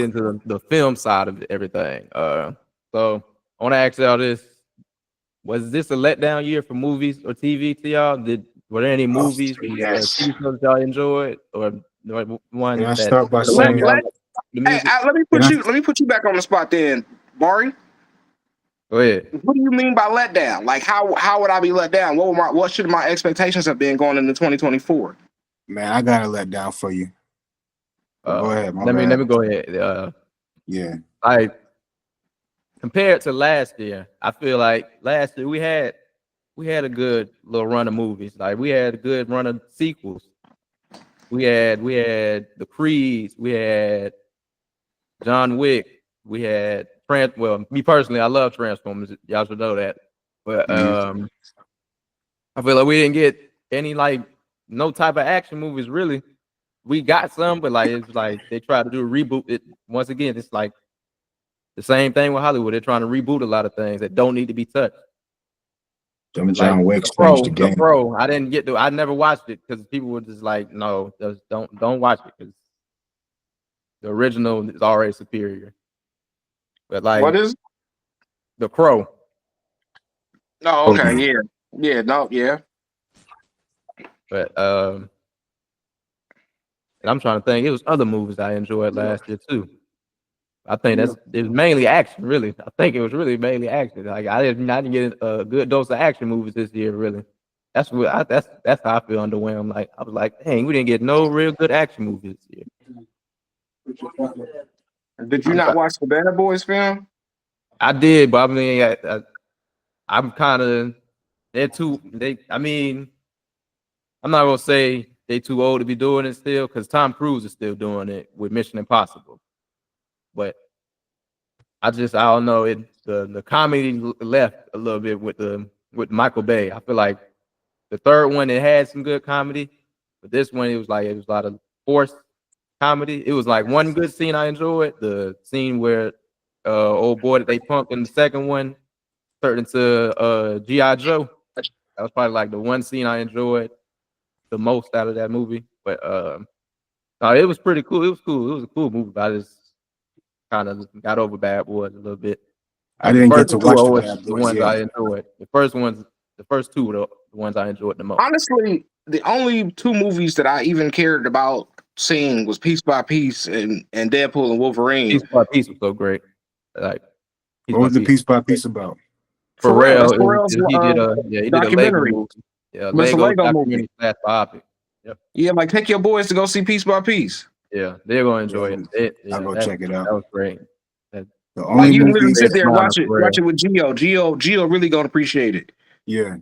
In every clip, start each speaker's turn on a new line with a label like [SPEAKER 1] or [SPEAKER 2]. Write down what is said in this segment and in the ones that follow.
[SPEAKER 1] into the film side of everything. So I want to ask y'all this: was this a letdown year for movies or TV to y'all? Were there any movies or
[SPEAKER 2] Yes.
[SPEAKER 1] TV shows y'all enjoyed, or one
[SPEAKER 2] Can I
[SPEAKER 1] that
[SPEAKER 2] start by
[SPEAKER 1] the one
[SPEAKER 2] saying?
[SPEAKER 1] y'all
[SPEAKER 3] Let,
[SPEAKER 1] like the
[SPEAKER 3] hey,
[SPEAKER 1] music?
[SPEAKER 3] let me put you back on the spot then, Barry.
[SPEAKER 1] Go ahead.
[SPEAKER 3] What do you mean by let down? Like how would I be let down? What should my expectations have been going into 2024?
[SPEAKER 2] Man, I got to let down for you. Go ahead, my
[SPEAKER 1] let
[SPEAKER 2] bad.
[SPEAKER 1] me go ahead.
[SPEAKER 2] Yeah.
[SPEAKER 1] Like compared to last year, I feel like last year we had a good little run of movies. Like we had a good run of sequels. We had the Creeds, we had John Wick, we had well, me personally, I love Transformers. Y'all should know that. But I feel like we didn't get any no type of action movies really. We got some, but like it's like they tried to do a reboot. It once again, it's like the same thing with Hollywood. They're trying to reboot a lot of things that don't need to be touched.
[SPEAKER 2] Them
[SPEAKER 1] Like
[SPEAKER 2] John Wick changed the
[SPEAKER 1] The
[SPEAKER 2] game.
[SPEAKER 1] Pro, I didn't get to. I never watched it because people were just like, no, just don't watch it because the original is already superior. But like,
[SPEAKER 3] What is?
[SPEAKER 1] The Crow.
[SPEAKER 3] Oh, okay, yeah, no, yeah.
[SPEAKER 1] But and I'm trying to think. It was other movies I enjoyed last year too. I think it was mainly action, really. I think it was really mainly action. Like I didn't get a good dose of action movies this year, really. That's what that's how I feel underwhelmed. Like I was like, dang, we didn't get no real good action movies this year.
[SPEAKER 3] Did you not watch the Bad Boys film?
[SPEAKER 1] I did, but I mean, I'm kind of I mean, I'm not gonna say they too old to be doing it still, because Tom Cruise is still doing it with Mission Impossible. But I don't know. The comedy left a little bit with Michael Bay. I feel like the third one it had some good comedy, but this one it was a lot of forced comedy. It was like one good scene I enjoyed. The scene where old boy that they punked in the second one turned into G.I. Joe. That was probably like the one scene I enjoyed the most out of that movie. But no, it was pretty cool. It was cool. It was a cool movie. But I just kind of got over Bad Boys a little bit.
[SPEAKER 2] I didn't get to watch the Bad
[SPEAKER 1] the
[SPEAKER 2] Boys
[SPEAKER 1] ones I
[SPEAKER 2] yet.
[SPEAKER 1] enjoyed. The first two were the ones I enjoyed the most.
[SPEAKER 3] Honestly, the only two movies that I even cared about seeing was Piece by Piece and Deadpool and Wolverine.
[SPEAKER 1] Piece by Piece was so great. Like,
[SPEAKER 2] What was the Piece by Piece about?
[SPEAKER 3] Pharrell's
[SPEAKER 1] he did a
[SPEAKER 3] documentary.
[SPEAKER 1] Lego movie. Yeah,
[SPEAKER 3] But it's a Lego
[SPEAKER 1] documentary / biopic. Yep.
[SPEAKER 3] Yeah, like take your boys to go see Piece by Piece.
[SPEAKER 1] Yeah, they're gonna enjoy it.
[SPEAKER 2] I'll go check it out.
[SPEAKER 1] That was great.
[SPEAKER 2] The
[SPEAKER 3] Like
[SPEAKER 2] only
[SPEAKER 3] you can
[SPEAKER 2] movie
[SPEAKER 3] literally sit there and watch it
[SPEAKER 1] Pharrell.
[SPEAKER 3] with Gio really gonna appreciate it.
[SPEAKER 2] Yeah.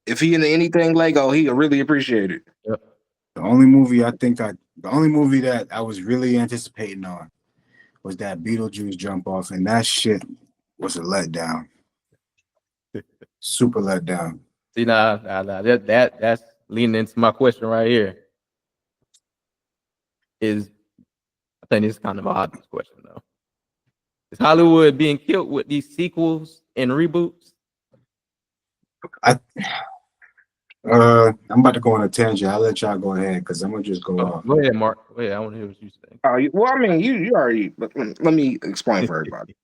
[SPEAKER 3] If he into anything Lego, he'll really appreciate it.
[SPEAKER 1] Yep.
[SPEAKER 2] The only movie that I was really anticipating on was that Beetlejuice jump off, and that shit was a letdown. Super letdown.
[SPEAKER 1] See now that's leaning into my question right here. I think it's kind of an obvious question though. Is Hollywood being killed with these sequels and reboots?
[SPEAKER 2] I'm about to go on a tangent. I'll let y'all go ahead because I'm gonna just go off.
[SPEAKER 1] Go ahead, Mark. Go ahead. I want to hear what you say.
[SPEAKER 3] Well, I mean, you already. But let me explain for everybody.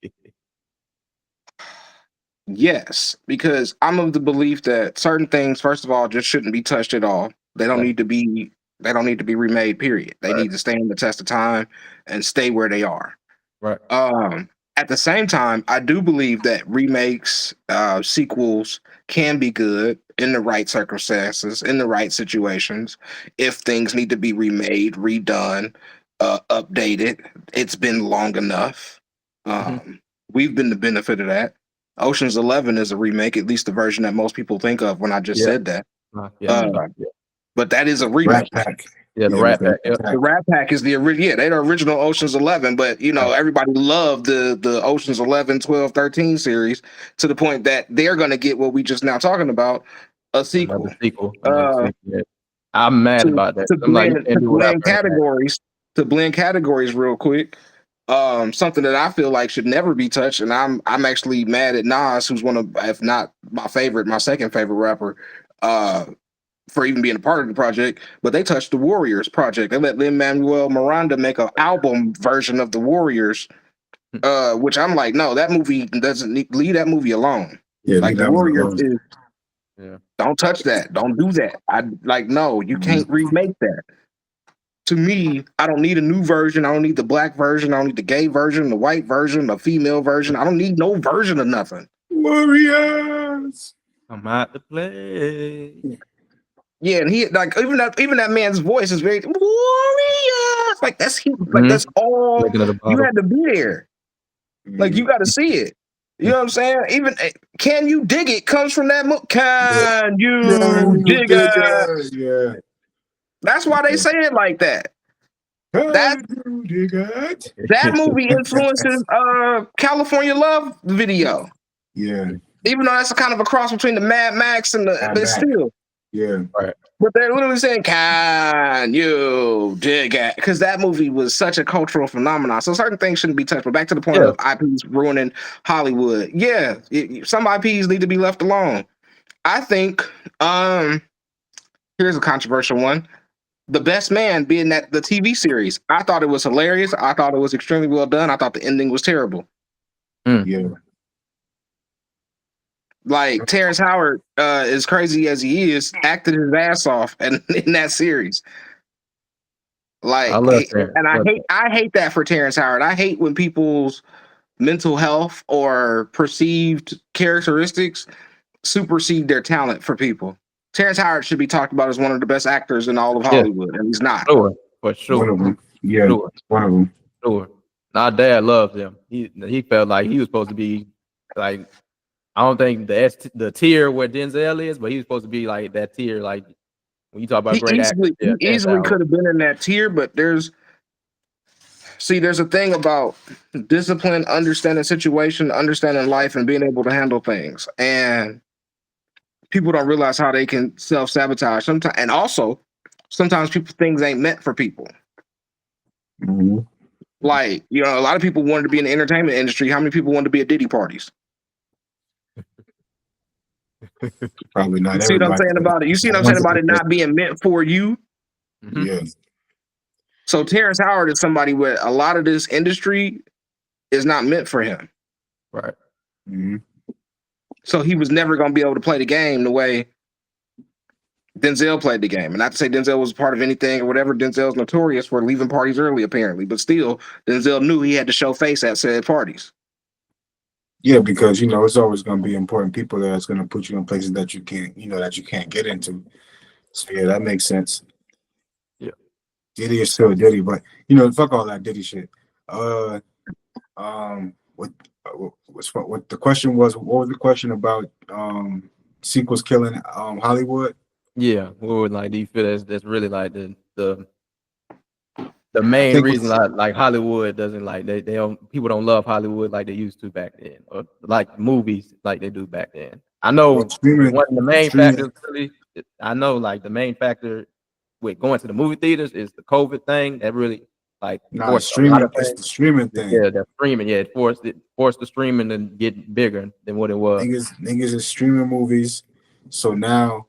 [SPEAKER 3] Yes, because I'm of the belief that certain things, first of all, just shouldn't be touched at all. They don't need to be. They don't need to be remade. Period. They need to stand the test of time and stay where they are.
[SPEAKER 1] Right.
[SPEAKER 3] At the same time, I do believe that remakes, sequels can be good in the right circumstances, in the right situations. If things need to be remade, redone, updated, it's been long enough. We've been the benefit of that. Ocean's 11 is a remake, at least the version that most people think of when I just said that. But that is a remake.
[SPEAKER 2] Rat Pack.
[SPEAKER 1] Yeah, the Rat Pack. Yep.
[SPEAKER 3] The Rat Pack is the original. Yeah, they're the original Ocean's 11, but everybody loved the Ocean's 11, 12, 13 series to the point that they're going to get what we just now talking about, a sequel.
[SPEAKER 1] Another sequel. I'm mad about that.
[SPEAKER 3] To blend categories real quick. Something that I feel like should never be touched, and I'm actually mad at Nas, who's one of, if not my second favorite rapper. for even being a part of the project, but they touched the Warriors project. They let Lin-Manuel Miranda make an album version of the Warriors, which I'm like, no, that movie doesn't leave that movie alone.
[SPEAKER 2] Yeah,
[SPEAKER 3] Like
[SPEAKER 2] leave
[SPEAKER 3] the
[SPEAKER 2] that one
[SPEAKER 3] Warriors
[SPEAKER 2] alone.
[SPEAKER 3] is,
[SPEAKER 1] Yeah.
[SPEAKER 3] don't touch that, don't do that. I like, no, you can't remake that. To me, I don't need a new version. I don't need the black version. I don't need the gay version, the white version, the female version. I don't need no version of nothing.
[SPEAKER 2] Warriors.
[SPEAKER 1] I'm out to play.
[SPEAKER 3] Yeah, and he like even that man's voice is very Warriors. Like that's he. Like
[SPEAKER 1] Mhm.
[SPEAKER 3] that's all
[SPEAKER 1] Looking at the
[SPEAKER 3] you
[SPEAKER 1] bottom.
[SPEAKER 3] had to be there. Like you got to see it. You know what I'm saying? Even Can You Dig It comes from that Can You Dig It?
[SPEAKER 2] Yeah.
[SPEAKER 3] That's why they say it like that. That
[SPEAKER 2] Can you dig it?
[SPEAKER 3] that movie influences California Love video.
[SPEAKER 2] Yeah.
[SPEAKER 3] Even though that's a kind of a cross between the Mad Max and the
[SPEAKER 2] Mad
[SPEAKER 3] but
[SPEAKER 2] Max.
[SPEAKER 3] still.
[SPEAKER 2] Yeah.
[SPEAKER 3] But they're literally saying, "Can you dig it?" Because that movie was such a cultural phenomenon. So certain things shouldn't be touched. But back to the point of IPs ruining Hollywood. Yeah, some IPs need to be left alone. I think. Here's a controversial one. The Best Man being the TV series. I thought it was hilarious. I thought it was extremely well done. I thought the ending was terrible.
[SPEAKER 2] Yeah.
[SPEAKER 3] Like Terrence Howard, as crazy as he is, acted his ass off in that series. Like,
[SPEAKER 1] I love Terrence.
[SPEAKER 3] and I hate that for Terrence Howard. I hate when people's mental health or perceived characteristics supersede their talent for people. Terrence Howard should be talked about as one of the best actors in all of Hollywood, and he's not.
[SPEAKER 1] Sure, for sure.
[SPEAKER 2] One of them. Yeah.
[SPEAKER 1] Sure.
[SPEAKER 2] One of them.
[SPEAKER 1] Sure. My dad loved him. He felt like he was supposed to be like, I don't think the tier where Denzel is, but he was supposed to be like that tier. Like when you talk about great actors,
[SPEAKER 3] He easily could have been in that tier, but there's a thing about discipline, understanding situation, understanding life, and being able to handle things. And people don't realize how they can self-sabotage sometimes. And also, sometimes things ain't meant for people.
[SPEAKER 2] Mm-hmm.
[SPEAKER 3] Like, a lot of people wanted to be in the entertainment industry. How many people wanted to be at Diddy parties?
[SPEAKER 2] Probably not.
[SPEAKER 3] You see what I'm saying about it? You see what I'm saying about it not being meant for you?
[SPEAKER 1] Mm-hmm.
[SPEAKER 2] Yeah.
[SPEAKER 3] So Terrence Howard is somebody where a lot of this industry is not meant for him.
[SPEAKER 1] Right.
[SPEAKER 2] Mm-hmm.
[SPEAKER 3] So he was never going to be able to play the game the way Denzel played the game. And not to say Denzel was part of anything or whatever. Denzel's notorious for leaving parties early, apparently. But still, Denzel knew he had to show face at said parties.
[SPEAKER 2] Yeah, because it's always going to be important people that's going to put you in places that you can't get into. So yeah, that makes sense.
[SPEAKER 1] Yeah,
[SPEAKER 2] Diddy is still Diddy, but fuck all that Diddy shit. What the question was? What was the question about sequels killing Hollywood?
[SPEAKER 1] Yeah, like, do you feel that's really like the main reason like Hollywood doesn't like they don't people don't love Hollywood like they used to back then, or like movies like they do back then. I know one of the main factors really, I know like the main factor with going to the movie theaters is the COVID thing that really like
[SPEAKER 2] streaming. It's the streaming thing.
[SPEAKER 1] Yeah, the streaming. Yeah, it forced the streaming to get bigger than what it was.
[SPEAKER 2] Niggas is streaming movies, so now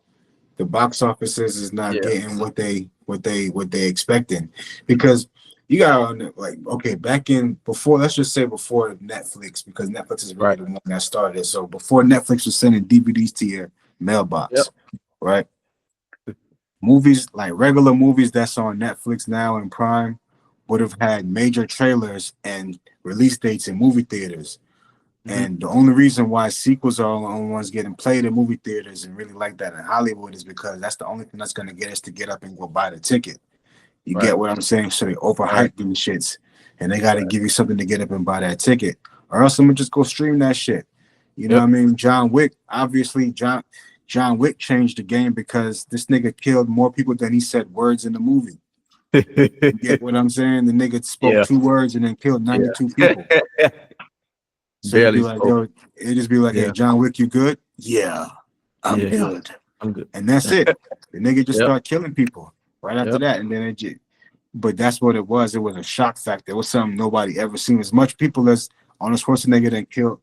[SPEAKER 2] the box offices is not getting what they expecting, because you got let's just say before Netflix, because Netflix is really the one that started it. So before Netflix was sending DVDs to your mailbox, right? Movies, like regular movies that's on Netflix now and Prime, would have had major trailers and release dates in movie theaters. And the only reason why sequels are the only ones getting played in movie theaters and really like that in Hollywood is because that's the only thing that's going to get us to get up and go buy the ticket. You get what I'm saying? So they overhype these shits, and they got to give you something to get up and buy that ticket, or else I'm gonna just go stream that shit. You know what I mean? John Wick, obviously, John Wick changed the game because this nigga killed more people than he said words in the movie. You get what I'm saying? The nigga spoke 2 words and then killed 92 people. So it'd just be like, hey, John Wick, you good? Yeah, I'm good.
[SPEAKER 1] I'm good.
[SPEAKER 2] And that's it. The nigga just start killing people right after that. And then but that's what it was. It was a shock factor. It was something nobody ever seen. As much people as Arnold Schwarzenegger done killed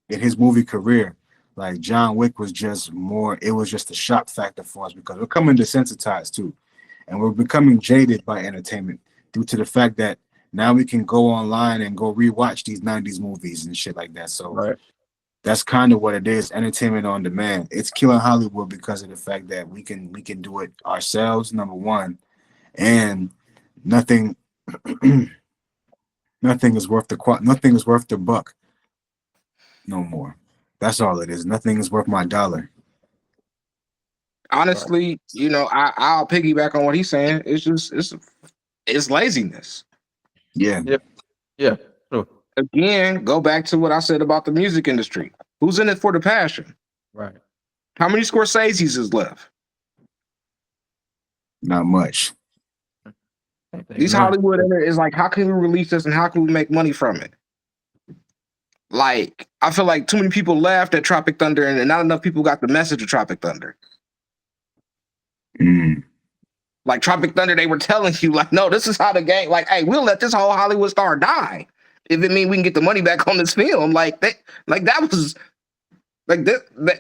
[SPEAKER 2] in his movie career, Like John Wick was just more. It was just a shock factor for us because we're coming desensitized too, and we're becoming jaded by entertainment due to the fact that now we can go online and go rewatch these '90s movies and shit like that. So
[SPEAKER 1] Right.
[SPEAKER 2] that's kind of what it is. Entertainment on demand. It's killing Hollywood because of the fact that we can do it ourselves. Number one, and nothing nothing is worth the buck no more. That's all it is. Nothing is worth my dollar.
[SPEAKER 3] Honestly, you know, I'll piggyback on what he's saying. It's just it's laziness.
[SPEAKER 2] Yeah.
[SPEAKER 1] Yeah. True.
[SPEAKER 3] Again, go back to what I said about the music industry. Who's in it for the passion?
[SPEAKER 1] Right.
[SPEAKER 3] How many Scorsese's is left?
[SPEAKER 2] Not much.
[SPEAKER 3] These Hollywood is like, how can we release this and how can we make money from it? Like, I feel like too many people laughed at Tropic Thunder and not enough people got the message of Tropic Thunder.
[SPEAKER 2] Mm.
[SPEAKER 3] Like Tropic Thunder, they were telling you, like, no, this is how the game, like, hey, we'll let this whole Hollywood star die if it means we can get the money back on this film. Like that was like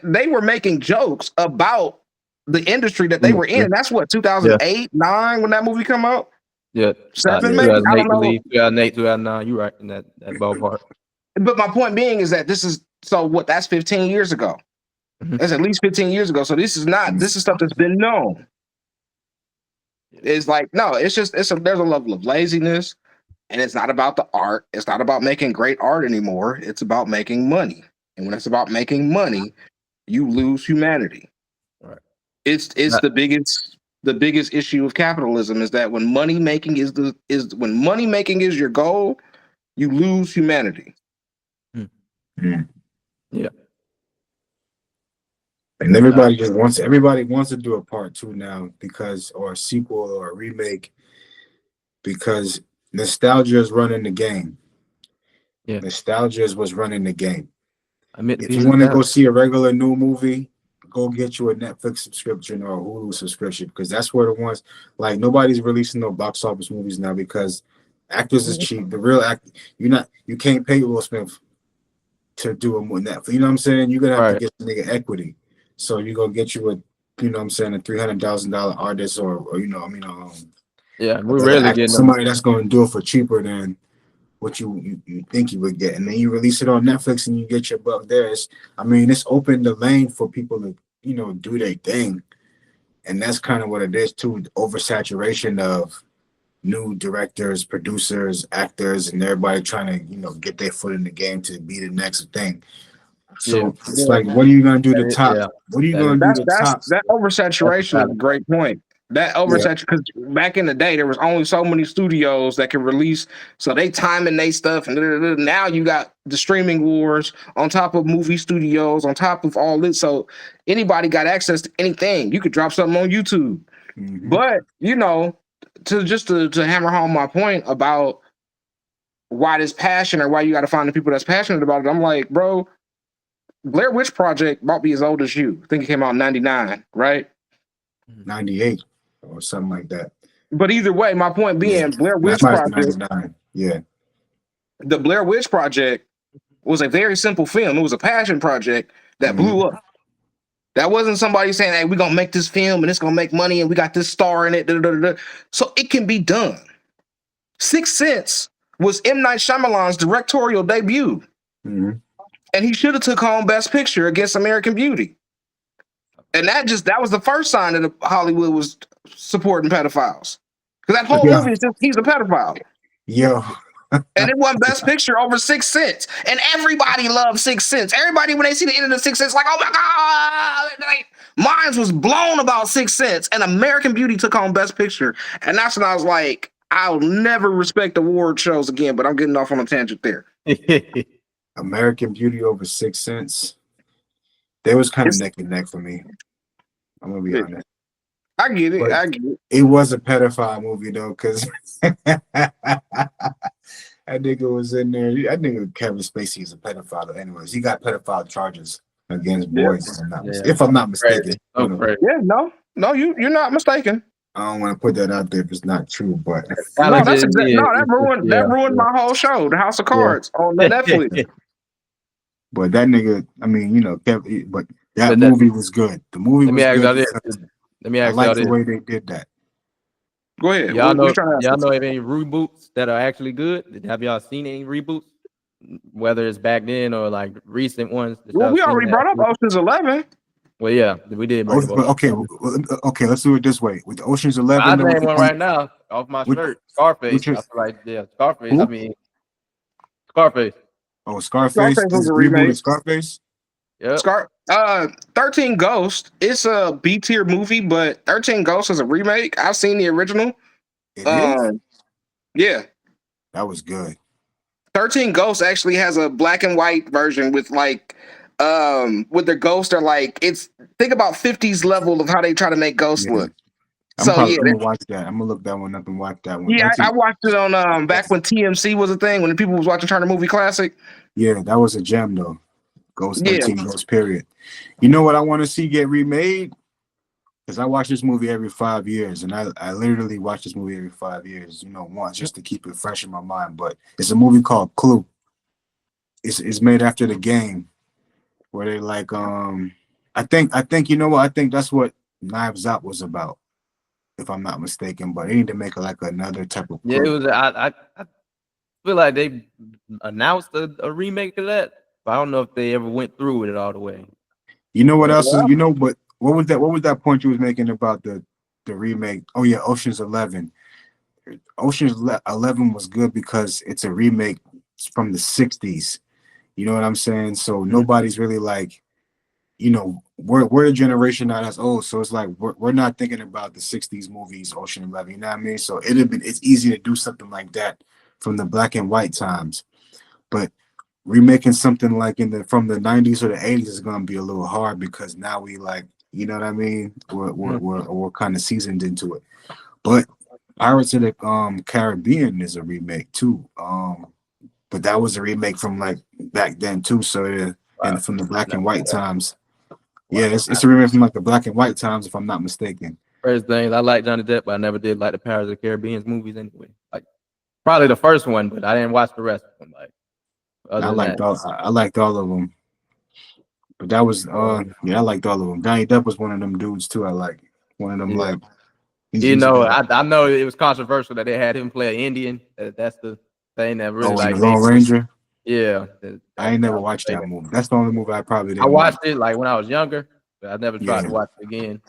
[SPEAKER 3] they were making jokes about the industry that they were in. That's what 2008, 9 when that movie come out.
[SPEAKER 1] Yeah.
[SPEAKER 3] 7, maybe? I don't know.
[SPEAKER 1] 2008, 2009. You're right in that ballpark.
[SPEAKER 3] But my point being is that this is that's 15 years ago.
[SPEAKER 1] Mhm.
[SPEAKER 3] That's at least 15 years ago. So this is stuff that's been known. It's like, no, it's just there's a level of laziness, and it's not about the art. It's not about making great art anymore. It's about making money. And when it's about making money, you lose humanity.
[SPEAKER 1] Right.
[SPEAKER 3] It's the biggest issue of capitalism is that when money making is your goal, you lose humanity.
[SPEAKER 2] Mm.
[SPEAKER 1] Yeah.
[SPEAKER 2] And everybody wants to do a part 2 now or a sequel or a remake because nostalgia is running the game.
[SPEAKER 1] Yeah.
[SPEAKER 2] Nostalgia is what's running the game.
[SPEAKER 1] If
[SPEAKER 2] you want to go see a regular new movie, go get you a Netflix subscription or a Hulu subscription because that's where the ones like nobody's releasing no box office movies now because actors is cheap. The real act you can't pay Will Smith to do a Netflix. You know what I'm saying? You're gonna have to get the nigga equity. So you go get you a $300,000 artist or
[SPEAKER 1] yeah, we're rarely getting
[SPEAKER 2] somebody that's going to do it for cheaper than what you think you would get, and then you release it on Netflix and you get your buck there. It's opened the lane for people to do their thing, and that's kind of what it is too. The oversaturation of new directors, producers, actors, and everybody trying to get their foot in the game to be the next thing. So it's like, what are you gonna do to top? Yeah. What are you gonna do to top?
[SPEAKER 3] That oversaturation is a great point. That oversaturation, because back in the day, there was only so many studios that could release, so they timing they stuff, and now you got the streaming wars on top of movie studios, on top of all this. So anybody got access to anything. You could drop something on YouTube. Mm-hmm. But to hammer home my point about why this passion or why you got to find the people that's passionate about it, I'm like, bro, Blair Witch Project might be as old as you. I think it came out in 99, right?
[SPEAKER 2] 98 or something like that.
[SPEAKER 3] But either way, my point being, Blair Witch Project.
[SPEAKER 2] 99. Yeah.
[SPEAKER 3] The Blair Witch Project was a very simple film. It was a passion project that blew up. That wasn't somebody saying, hey, we're going to make this film and it's going to make money and we got this star in it. So it can be done. Sixth Sense was M. Night Shyamalan's directorial debut. Mm-hmm. And he should have took home Best Picture against American Beauty. And that was the first sign that Hollywood was supporting pedophiles. Because that whole movie is just, he's a pedophile.
[SPEAKER 2] Yo.
[SPEAKER 3] And it won Best Picture over Sixth Sense. And everybody loves Sixth Sense. Everybody, when they see the end of the Sixth Sense, like, oh my God. Mine was blown about Sixth Sense. And American Beauty took home Best Picture. And that's when I was like, I'll never respect award shows again, but I'm getting off on a tangent there.
[SPEAKER 2] American Beauty over Sixth Sense. They was kind of neck and neck for me. I'm gonna be honest.
[SPEAKER 3] I get it.
[SPEAKER 2] It was a pedophile movie though, because that nigga was in there. I think Kevin Spacey is a pedophile. Anyways, he got pedophile charges against boys. If I'm not mistaken.
[SPEAKER 3] Yeah, no, you're not mistaken.
[SPEAKER 2] I don't want to put that out there if it's not true, but
[SPEAKER 3] that ruined my whole show, The House of Cards on Netflix.
[SPEAKER 2] But that nigga, I mean, but that
[SPEAKER 1] But
[SPEAKER 2] movie was good. The movie
[SPEAKER 1] let me
[SPEAKER 2] was
[SPEAKER 1] ask
[SPEAKER 2] good
[SPEAKER 1] y'all this.
[SPEAKER 2] because
[SPEAKER 1] Let me
[SPEAKER 2] I
[SPEAKER 1] ask y'all
[SPEAKER 2] like the
[SPEAKER 1] this.
[SPEAKER 2] way they did that.
[SPEAKER 3] Go ahead.
[SPEAKER 1] Y'all
[SPEAKER 3] What you
[SPEAKER 1] know,
[SPEAKER 3] trying to ask
[SPEAKER 1] y'all
[SPEAKER 3] us?
[SPEAKER 1] know of any reboots that are actually good? Have y'all seen any reboots? Whether it's back then or like recent ones that
[SPEAKER 3] Well,
[SPEAKER 1] y'all
[SPEAKER 3] we
[SPEAKER 1] seen
[SPEAKER 3] already
[SPEAKER 1] that
[SPEAKER 3] brought up
[SPEAKER 1] actually.
[SPEAKER 3] Ocean's 11.
[SPEAKER 1] Well, yeah, we did bring
[SPEAKER 2] Oh,
[SPEAKER 1] it up.
[SPEAKER 2] but okay, okay. Let's do it this way. With Ocean's 11,
[SPEAKER 1] I
[SPEAKER 2] though,
[SPEAKER 1] name one right now off my
[SPEAKER 2] with
[SPEAKER 1] shirt. Scarface.
[SPEAKER 2] which
[SPEAKER 1] I
[SPEAKER 2] is
[SPEAKER 1] feel like Scarface. I
[SPEAKER 2] who?
[SPEAKER 1] mean Scarface.
[SPEAKER 2] Scarface.
[SPEAKER 3] Scarface was
[SPEAKER 2] This
[SPEAKER 3] a
[SPEAKER 2] reboot
[SPEAKER 3] remake.
[SPEAKER 2] of Scarface.
[SPEAKER 1] Yep.
[SPEAKER 3] 13 Ghosts. It's a B tier movie, but 13 Ghosts is a remake. I've seen the original.
[SPEAKER 2] It is.
[SPEAKER 3] Yeah.
[SPEAKER 2] That was good.
[SPEAKER 3] 13 Ghosts actually has a black and white version with with the ghosts are like it's think about 50s level of how they try to make ghosts
[SPEAKER 2] Yeah,
[SPEAKER 3] look. So yeah,
[SPEAKER 2] I'm gonna watch that. I'm gonna look that one up and watch that one.
[SPEAKER 3] yeah, I
[SPEAKER 2] 13.
[SPEAKER 3] watched it on back when TMC was a thing when the people was watching Turner Movie Classic.
[SPEAKER 2] Yeah, that was a gem though. Ghost
[SPEAKER 3] Yeah.
[SPEAKER 2] 13 Ghost period. You know what I want to see get remade? Because I watch this movie every 5 years, and I literally watch this movie every 5 years, once just to keep it fresh in my mind. But it's a movie called Clue. It's made after the game where they like I think you know what I think that's what Knives Out was about, if I'm not mistaken. But they need to make like another type of
[SPEAKER 1] Yeah, it
[SPEAKER 2] Clue.
[SPEAKER 1] was. I feel like they announced a remake of that, but I don't know if they ever went through with it all the way.
[SPEAKER 2] You know what
[SPEAKER 1] But
[SPEAKER 2] else is but what was that point you was making about the remake? Oh yeah, Ocean's 11. Ocean's 11 was good because it's a remake from the 60s. You know what I'm saying? So nobody's really like, we're the generation now that's old. So it's like we're not thinking about the 60s movies, Ocean 11. You know what I mean? So it's easy to do something like that from the black and white times. But remaking something like from the 90s or the 80s is gonna be a little hard because now we like, you know what I mean? We're kind of seasoned into it. But Pirates of the Caribbean is a remake too. But that was a remake from like back then too. So and from the black and white times. Yeah, it's a remake from like the black and white times, if I'm not mistaken.
[SPEAKER 1] First thing, I like Johnny Depp, but I never did like the Pirates of the Caribbean movies anyway. Like probably the first one, but I didn't watch the rest of them. Like other than that,
[SPEAKER 2] I liked all of them. But that was I liked all of them. Johnny Depp was one of them dudes too. I like one of them
[SPEAKER 1] yeah.
[SPEAKER 2] like he's a guy.
[SPEAKER 1] I know it was controversial that they had him play an Indian. That's the thing that really
[SPEAKER 2] In
[SPEAKER 1] like
[SPEAKER 2] the Lone Ranger.
[SPEAKER 1] yeah.
[SPEAKER 2] I ain't never watched that movie. That's the only movie I probably didn't
[SPEAKER 1] I watched
[SPEAKER 2] watch.
[SPEAKER 1] it like when I was younger, but I never tried to
[SPEAKER 2] Yeah.
[SPEAKER 1] watch it again.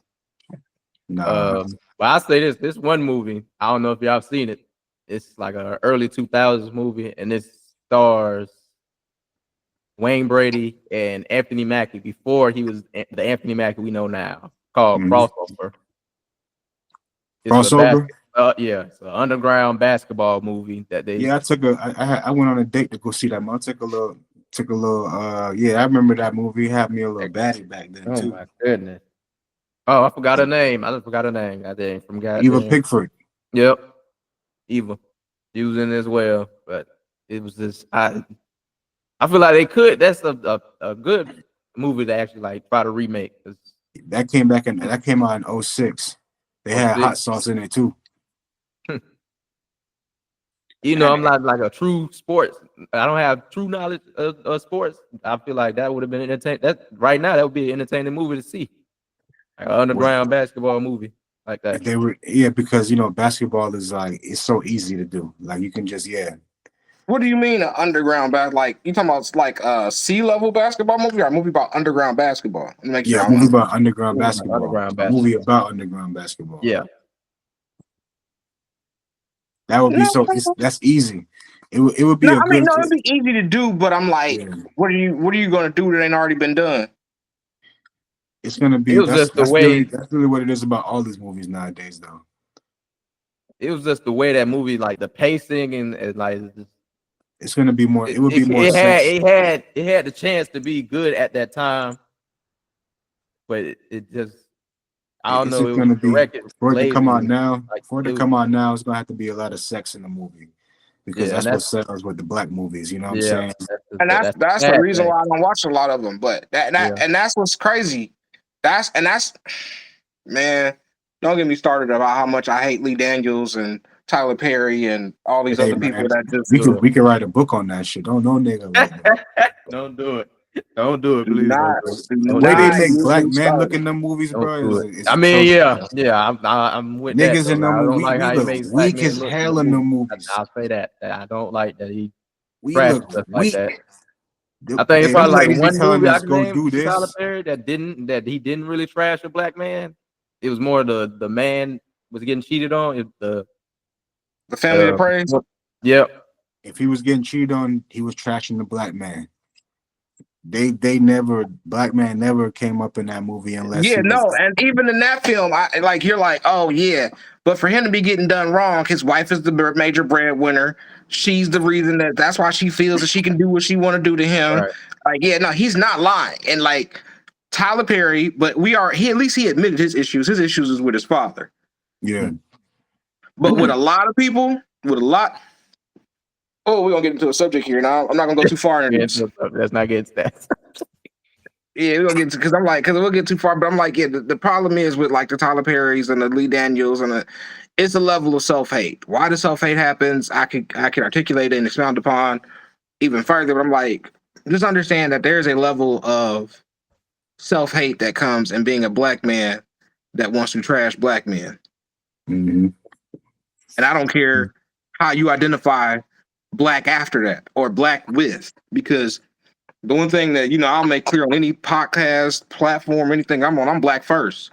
[SPEAKER 2] Nah.
[SPEAKER 1] But I say this one movie, I don't know if y'all seen it. It's like a early 2000s movie, and it stars Wayne Brady and Anthony Mackie before he was the Anthony Mackie we know now, called Crossover. It's
[SPEAKER 2] Crossover?
[SPEAKER 1] Yeah, it's an underground basketball movie that they.
[SPEAKER 2] Yeah, I went on a date to go see that. I took a little. I remember that movie. It had me a little baddie back then
[SPEAKER 1] Oh
[SPEAKER 2] too.
[SPEAKER 1] my goodness! Oh, I forgot her name. I just forgot her name. I did from
[SPEAKER 2] Eva Pickford.
[SPEAKER 1] Yep, Eva. She was in as well, but it was just I feel like they could. That's a good movie to actually like try to remake.
[SPEAKER 2] That came out in 2006. They had hot sauce in it too.
[SPEAKER 1] I'm not like a true sports. I don't have true knowledge of sports. I feel like that would have been entertaining. That right now that would be an entertaining movie to see, like an underground basketball movie like that.
[SPEAKER 2] Because basketball is like it's so easy to do. Like you can just
[SPEAKER 3] What do you mean an underground like you talking about like a sea level basketball movie or a movie about underground basketball?
[SPEAKER 2] A movie about underground basketball.
[SPEAKER 1] Underground
[SPEAKER 2] Movie about underground basketball.
[SPEAKER 1] Yeah.
[SPEAKER 2] That would be that's easy. It would be it'd
[SPEAKER 3] be easy to do, but I'm like, what are you gonna do that ain't already been done?
[SPEAKER 2] It's gonna be that's really what it is about all these movies nowadays, though.
[SPEAKER 1] It was just the way that movie, like the pacing and like
[SPEAKER 2] it's gonna be more. It would be more.
[SPEAKER 1] It had the chance to be good at that time, but it just I don't know.
[SPEAKER 2] It's gonna be for it to come out now.
[SPEAKER 1] Like,
[SPEAKER 2] for it to come out now, it's gonna have to be a lot of sex in the movie because that's what sells with the black movies. You know what I'm saying?
[SPEAKER 3] And that's the reason why I don't watch a lot of them. But and that's what's crazy. That's man. Don't get me started about how much I hate Lee Daniels and Tyler Perry and all these other people that just
[SPEAKER 2] we could write a book on that shit. Don't no nigga like that.
[SPEAKER 1] Don't do it. Don't do it,
[SPEAKER 3] Do
[SPEAKER 1] please.
[SPEAKER 3] not,
[SPEAKER 1] Don't
[SPEAKER 3] do
[SPEAKER 2] The way they
[SPEAKER 3] not
[SPEAKER 2] make
[SPEAKER 3] get
[SPEAKER 2] black
[SPEAKER 3] me
[SPEAKER 2] men look
[SPEAKER 3] started.
[SPEAKER 2] in them movies,
[SPEAKER 1] Don't
[SPEAKER 2] bro,
[SPEAKER 1] do
[SPEAKER 2] is,
[SPEAKER 1] it.
[SPEAKER 2] is
[SPEAKER 1] I mean,
[SPEAKER 2] atrocious.
[SPEAKER 1] yeah. I'm with that.
[SPEAKER 2] Niggas
[SPEAKER 1] Though.
[SPEAKER 2] in
[SPEAKER 1] I
[SPEAKER 2] them
[SPEAKER 1] don't
[SPEAKER 2] movies,
[SPEAKER 1] like
[SPEAKER 2] we
[SPEAKER 1] how he
[SPEAKER 2] look
[SPEAKER 1] makes black
[SPEAKER 2] weak
[SPEAKER 1] men
[SPEAKER 2] as
[SPEAKER 1] look in the
[SPEAKER 2] hell in them
[SPEAKER 1] movie.
[SPEAKER 2] movies.
[SPEAKER 1] I'll say that. I don't like that he
[SPEAKER 2] We
[SPEAKER 1] trash
[SPEAKER 2] look
[SPEAKER 1] stuff like
[SPEAKER 2] weak.
[SPEAKER 1] that. I think it's
[SPEAKER 2] Hey, them
[SPEAKER 1] probably like
[SPEAKER 2] ladies be
[SPEAKER 1] one
[SPEAKER 2] telling
[SPEAKER 1] movie I
[SPEAKER 2] us
[SPEAKER 1] can
[SPEAKER 2] go
[SPEAKER 1] name
[SPEAKER 2] do
[SPEAKER 1] from Tyler
[SPEAKER 2] this.
[SPEAKER 1] Perry that he didn't really trash a black man. It was more the man was getting cheated on.
[SPEAKER 3] The Family of Praise.
[SPEAKER 1] Yep.
[SPEAKER 2] If he was getting cheated on, he was trashing the black man. They never, black man never came up in that movie unless
[SPEAKER 3] Yeah,
[SPEAKER 2] he was.
[SPEAKER 3] no, and even in that film, I like you're like, oh yeah, but for him to be getting done wrong, his wife is the major breadwinner. She's the reason that's why she feels that she can do what she want to do to him.
[SPEAKER 1] Right.
[SPEAKER 3] Like, yeah, no, he's not lying. And like Tyler Perry, but he at least he admitted his issues. His issues is with his father.
[SPEAKER 2] Yeah.
[SPEAKER 3] But with a lot of people, with a lot. Oh, we're gonna get into a subject here now. I'm not gonna go too far into this.
[SPEAKER 1] Let's not get stats.
[SPEAKER 3] Yeah, we're gonna get to because we'll get too far, but I'm like, yeah, the problem is with like the Tyler Perrys and the Lee Daniels and it's a level of self-hate. Why the self-hate happens, I can articulate it and expound upon even further, but I'm like, just understand that there's a level of self-hate that comes in being a black man that wants to trash black men.
[SPEAKER 2] Mm-hmm.
[SPEAKER 3] And I don't care how you identify black after that or black with, because the one thing that, I'll make clear on any podcast, platform, anything I'm on, I'm black first.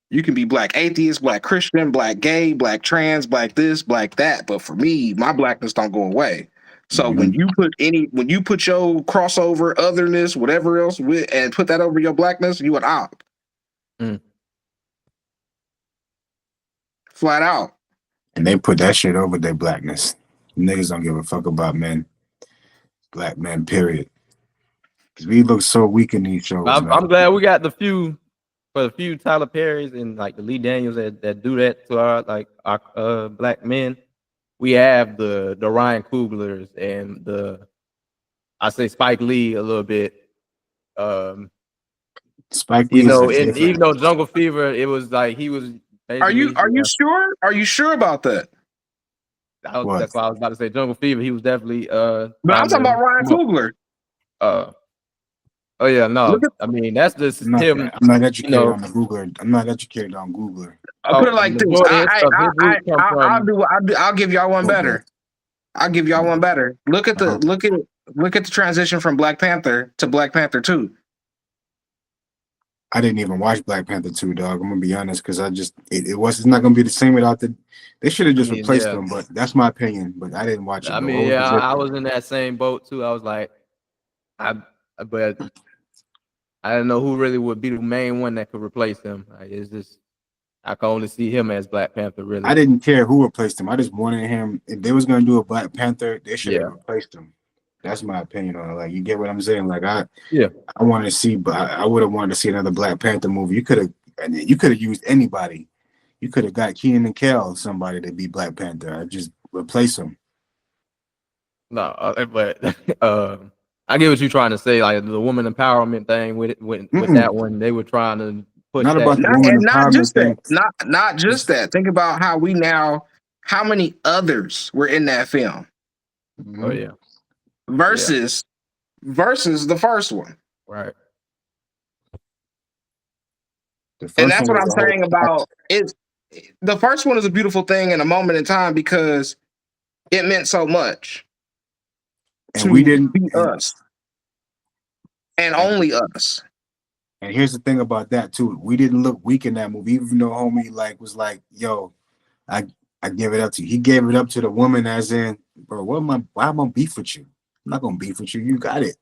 [SPEAKER 3] You can be black atheist, black Christian, black gay, black trans, black this, black that. But for me, my blackness don't go away. So when you put your crossover, otherness, whatever else with, and put that over your blackness, you an op. Flat out.
[SPEAKER 2] And they put that shit over their blackness. Niggas don't give a fuck about men. Black men, period. Because we look so weak in these shows.
[SPEAKER 1] I'm glad we got the few Tyler Perrys and like the Lee Daniels that do that to our black men. We have the Ryan Cooglers and I say Spike Lee a little bit.
[SPEAKER 2] Spike Lee,
[SPEAKER 1] and even though Jungle Fever, it was like he was.
[SPEAKER 3] Are you sure? Are you sure about that?
[SPEAKER 1] That's why I was about to say Jungle Fever. He was definitely.
[SPEAKER 3] But I'm talking about Ryan Coogler.
[SPEAKER 1] Oh yeah, no. I mean that's just him.
[SPEAKER 2] I'm not educated on the Googler. I'm not educated on Googler.
[SPEAKER 3] I'll put it like this. I'll give y'all one better. I'll give y'all one better. Look at the transition from Black Panther to Black Panther 2.
[SPEAKER 2] I didn't even watch Black Panther 2, dog. I'm gonna be honest, because it's not gonna be the same without they should have just replaced them, but that's my opinion. But I didn't watch it.
[SPEAKER 1] I mean, I was in that same boat too. I was like, but I didn't know who really would be the main one that could replace him. It's just I can only see him as Black Panther. Really,
[SPEAKER 2] I didn't care who replaced him. I just wanted him. If they was gonna do a Black Panther, they should have replaced him. That's my opinion on it. Like, you get what I'm saying? Like, I want to see, but I would have wanted to see another Black Panther movie. You could have used anybody. You could have got Keenan and Kel, somebody to be Black Panther. I just replace him.
[SPEAKER 1] No, but I get what you're trying to say. Like the woman empowerment thing with that one, they were trying to push
[SPEAKER 2] not
[SPEAKER 1] that.
[SPEAKER 2] about the woman empowerment thing.
[SPEAKER 3] Not just that. Think about how many others were in that film.
[SPEAKER 2] Mm-hmm.
[SPEAKER 1] Oh yeah.
[SPEAKER 3] Versus the first one.
[SPEAKER 1] Right.
[SPEAKER 3] And that's what I'm saying about it. The first one is a beautiful thing in a moment in time because it meant so much.
[SPEAKER 2] And we didn't
[SPEAKER 3] be us. And only us.
[SPEAKER 2] And here's the thing about that too. We didn't look weak in that movie, even though homie was like, yo, I give it up to you. He gave it up to the woman as in, bro, why am I gonna beef with you? I'm not gonna beef with you. You got it.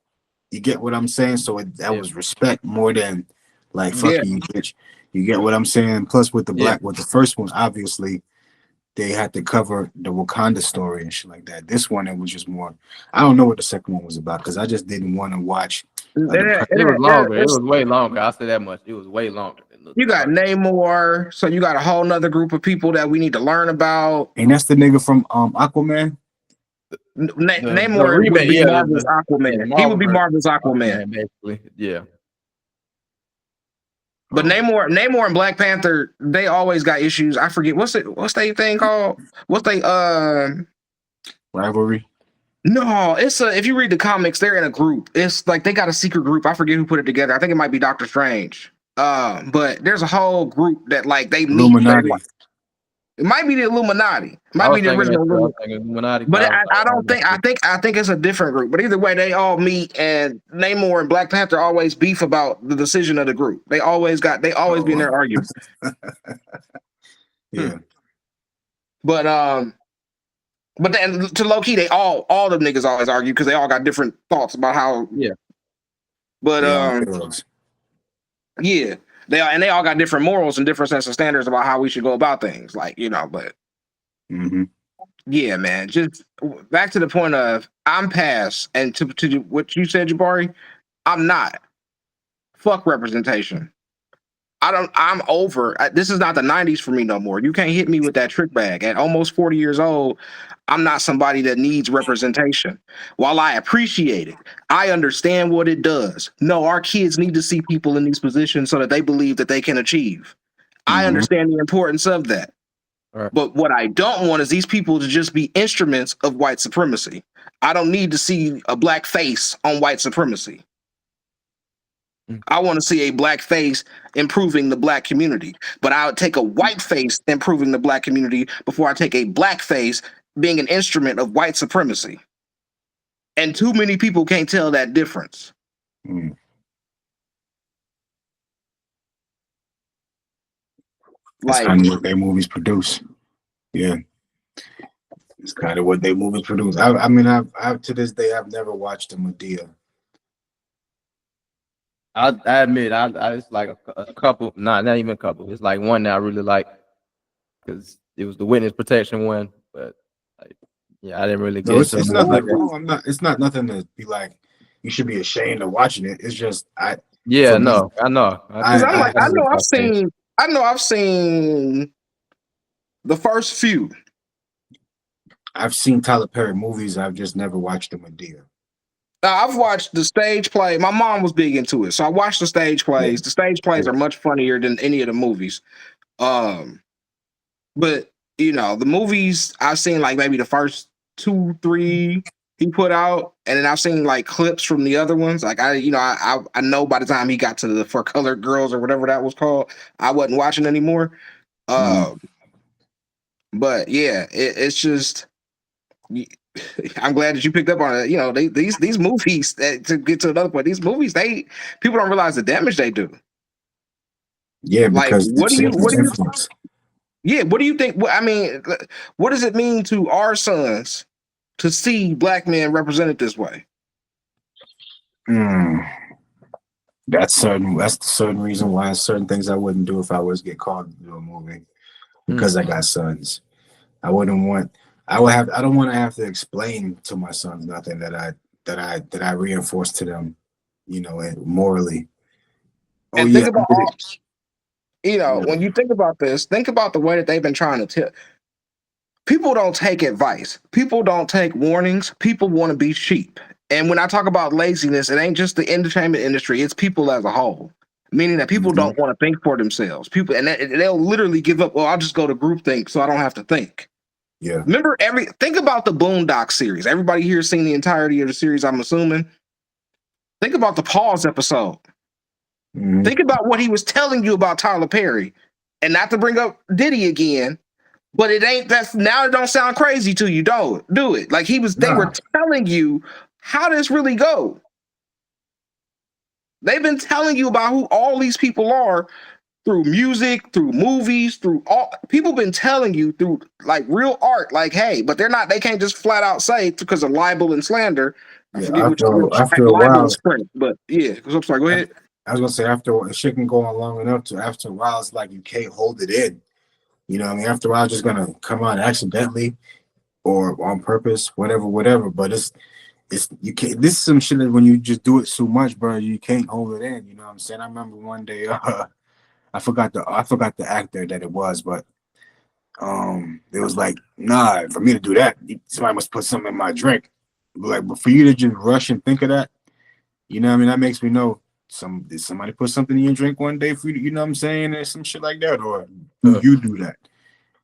[SPEAKER 2] You get what I'm saying? So that was respect more than like fuck you, bitch. You get what I'm saying? Plus with the first one, obviously, they had to cover the Wakanda story and shit like that. This one, it was just more. I don't know what the second one was about because I just didn't want to watch.
[SPEAKER 1] It was longer. It was way longer. I'll say that much. It was way longer.
[SPEAKER 3] You got Namor, so you got a whole nother group of people that we need to learn about.
[SPEAKER 2] And that's the nigga from Aquaman.
[SPEAKER 3] Namor would be Marvel's Aquaman. He would be Marvel's Aquaman,
[SPEAKER 1] basically. Yeah.
[SPEAKER 3] But Namor and Black Panther, they always got issues. I forget what's they thing called? What's they
[SPEAKER 2] rivalry?
[SPEAKER 3] No, it's a. If you read the comics, they're in a group. It's like they got a secret group. I forget who put it together. I think it might be Doctor Strange. But there's a whole group that like they meet.
[SPEAKER 2] Illuminati.
[SPEAKER 3] It might be the Illuminati. It
[SPEAKER 1] I
[SPEAKER 3] might be
[SPEAKER 1] was
[SPEAKER 3] the
[SPEAKER 1] thinking
[SPEAKER 3] original.
[SPEAKER 1] that too. I was thinking Illuminati.
[SPEAKER 3] But I don't think. I think it's a different group. But either way, they all meet, and Namor and Black Panther always beef about the decision of the group. They always be in there arguing.
[SPEAKER 2] Yeah.
[SPEAKER 3] But then to low key, they all the niggas always argue because they all got different thoughts about how.
[SPEAKER 1] Yeah.
[SPEAKER 3] But
[SPEAKER 2] Yeah,
[SPEAKER 3] they all got different morals and different sets of standards about how we should go about things. Like, but yeah, man. Just back to the point of I'm past, and to what you said, Jabari, I'm not. Fuck representation. I'm over. This is not the 90s for me no more. You can't hit me with that trick bag. At almost 40 years old, I'm not somebody that needs representation. While I appreciate it, I understand what it does. No, our kids need to see people in these positions so that they believe that they can achieve. I understand the importance of that.
[SPEAKER 1] Right.
[SPEAKER 3] But what I don't want is these people to just be instruments of white supremacy. I don't need to see a black face on white supremacy. I want to see a black face improving the black community, but I would take a white face improving the black community before I take a black face being an instrument of white supremacy. And too many people can't tell that difference.
[SPEAKER 2] That's kind of what their movies produce. Yeah. It's kind of what their movies produce. I mean, I've to this day, I've never watched a Medea.
[SPEAKER 1] I admit, it's like a couple, not even a couple. It's like one that I really like because it was the witness protection one. But I didn't really get
[SPEAKER 2] it's nothing wrong. It's not nothing to be like. You should be ashamed of watching it. It's just I know.
[SPEAKER 3] I know I've seen the first few.
[SPEAKER 2] I've seen Tyler Perry movies. I've just never watched a Medea.
[SPEAKER 3] I've watched the stage play. My mom was big into it, so I watched the stage plays. The stage plays are much funnier than any of the movies. But the movies I've seen like maybe the first 2, 3 he put out, and then I've seen like clips from the other ones. Like I know by the time he got to the For Colored Girls or whatever that was called, I wasn't watching anymore. But yeah, it's just. I'm glad that you picked up on it. These movies, to get to another point, these movies, people don't realize the damage they do.
[SPEAKER 2] Yeah, because
[SPEAKER 3] what do you think? I mean, what does it mean to our sons to see black men represented this way?
[SPEAKER 2] That's the certain reason why certain things I wouldn't do if I was get called to do a movie, because I got sons. I don't want to have to explain to my sons nothing that I reinforce to them, and morally.
[SPEAKER 3] And think about when you think about this, think about the way that they've been trying to tell. People don't take advice. People don't take warnings. People want to be sheep. And when I talk about laziness, it ain't just the entertainment industry. It's people as a whole. Meaning that people don't want to think for themselves. They'll literally give up. Well, I'll just go to groupthink so I don't have to think.
[SPEAKER 2] Yeah.
[SPEAKER 3] Remember think about the Boondock series. Everybody here has seen the entirety of the series, I'm assuming. Think about the pause episode. Think about what he was telling you about Tyler Perry. And not to bring up Diddy again, but now it don't sound crazy to you, do it. Like they were telling you how this really go. They've been telling you about who all these people are through music, through movies, through all people been telling you through like real art, like, hey, but they can't just flat out say because of libel and slander.
[SPEAKER 2] After a while,
[SPEAKER 3] but yeah, I'm sorry, go ahead.
[SPEAKER 2] I was gonna say after shit can go on long enough to after a while, it's like you can't hold it in. After a while, it's just gonna come out accidentally or on purpose, whatever. But it's you can't. This is some shit that when you just do it so much, bro, you can't hold it in. You know what I'm saying? I remember one day, I forgot the actor that it was, but it was like, nah, for me to do that, somebody must put something in my drink. But for you to just rush and think of that, that makes me know did somebody put something in your drink one day for you, you know what I'm saying, or some shit like that, or you do that.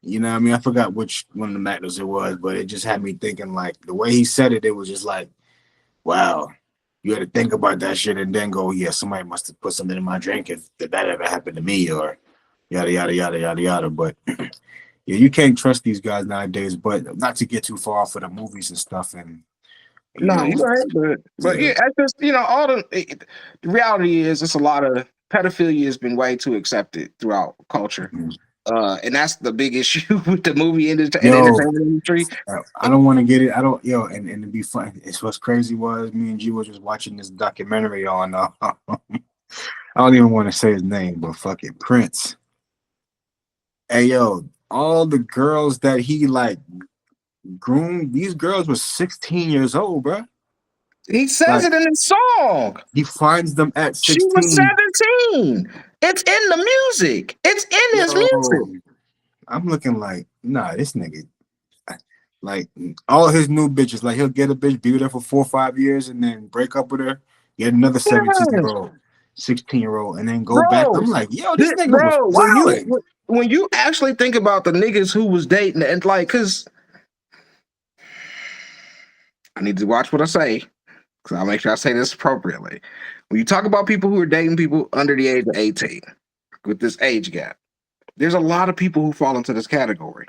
[SPEAKER 2] You know what I mean? I forgot which one of the actors it was, but it just had me thinking, like, the way he said it, it was just like, wow, you had to think about that shit and then go, yeah, somebody must have put something in my drink if that ever happened to me, or yada, yada, yada, yada, yada. But yeah, you can't trust these guys nowadays, but not to get too far off of the movies and stuff. And, you
[SPEAKER 3] No,
[SPEAKER 2] know,
[SPEAKER 3] you're right, but
[SPEAKER 2] yeah.
[SPEAKER 3] yeah, I just all the reality is it's a lot of pedophilia has been way too accepted throughout culture.
[SPEAKER 2] Mhm.
[SPEAKER 3] And that's the big issue with the movie industry and
[SPEAKER 2] Yo,
[SPEAKER 3] entertainment industry.
[SPEAKER 2] I don't want to get it. I don't, yo, and to be fun, it's what's crazy was me and G was just watching this documentary on, I don't even want to say his name, but fuck it, Prince. Hey, yo, all the girls that he like groomed, these girls were 16 years old, bro.
[SPEAKER 3] He says
[SPEAKER 2] Like,
[SPEAKER 3] it in his song.
[SPEAKER 2] he finds them at
[SPEAKER 3] She was
[SPEAKER 2] 16.
[SPEAKER 3] 17. It's in the music. It's in his
[SPEAKER 2] Yo,
[SPEAKER 3] music.
[SPEAKER 2] I'm looking like, nah, this nigga, like all his new bitches, like he'll get a bitch, be with her for 4 or 5 years, and then break up with her, get another 17-year-old, 16-year-old, and then go back. I'm
[SPEAKER 3] Bro,
[SPEAKER 2] like, yo, this nigga was
[SPEAKER 3] bro,
[SPEAKER 2] wilding.
[SPEAKER 3] when you actually think about the niggas who was dating and like, cause I need to watch what I say, because I'll make sure I say this appropriately. When you talk about people who are dating people under the age of 18 with this age gap, there's a lot of people who fall into this category.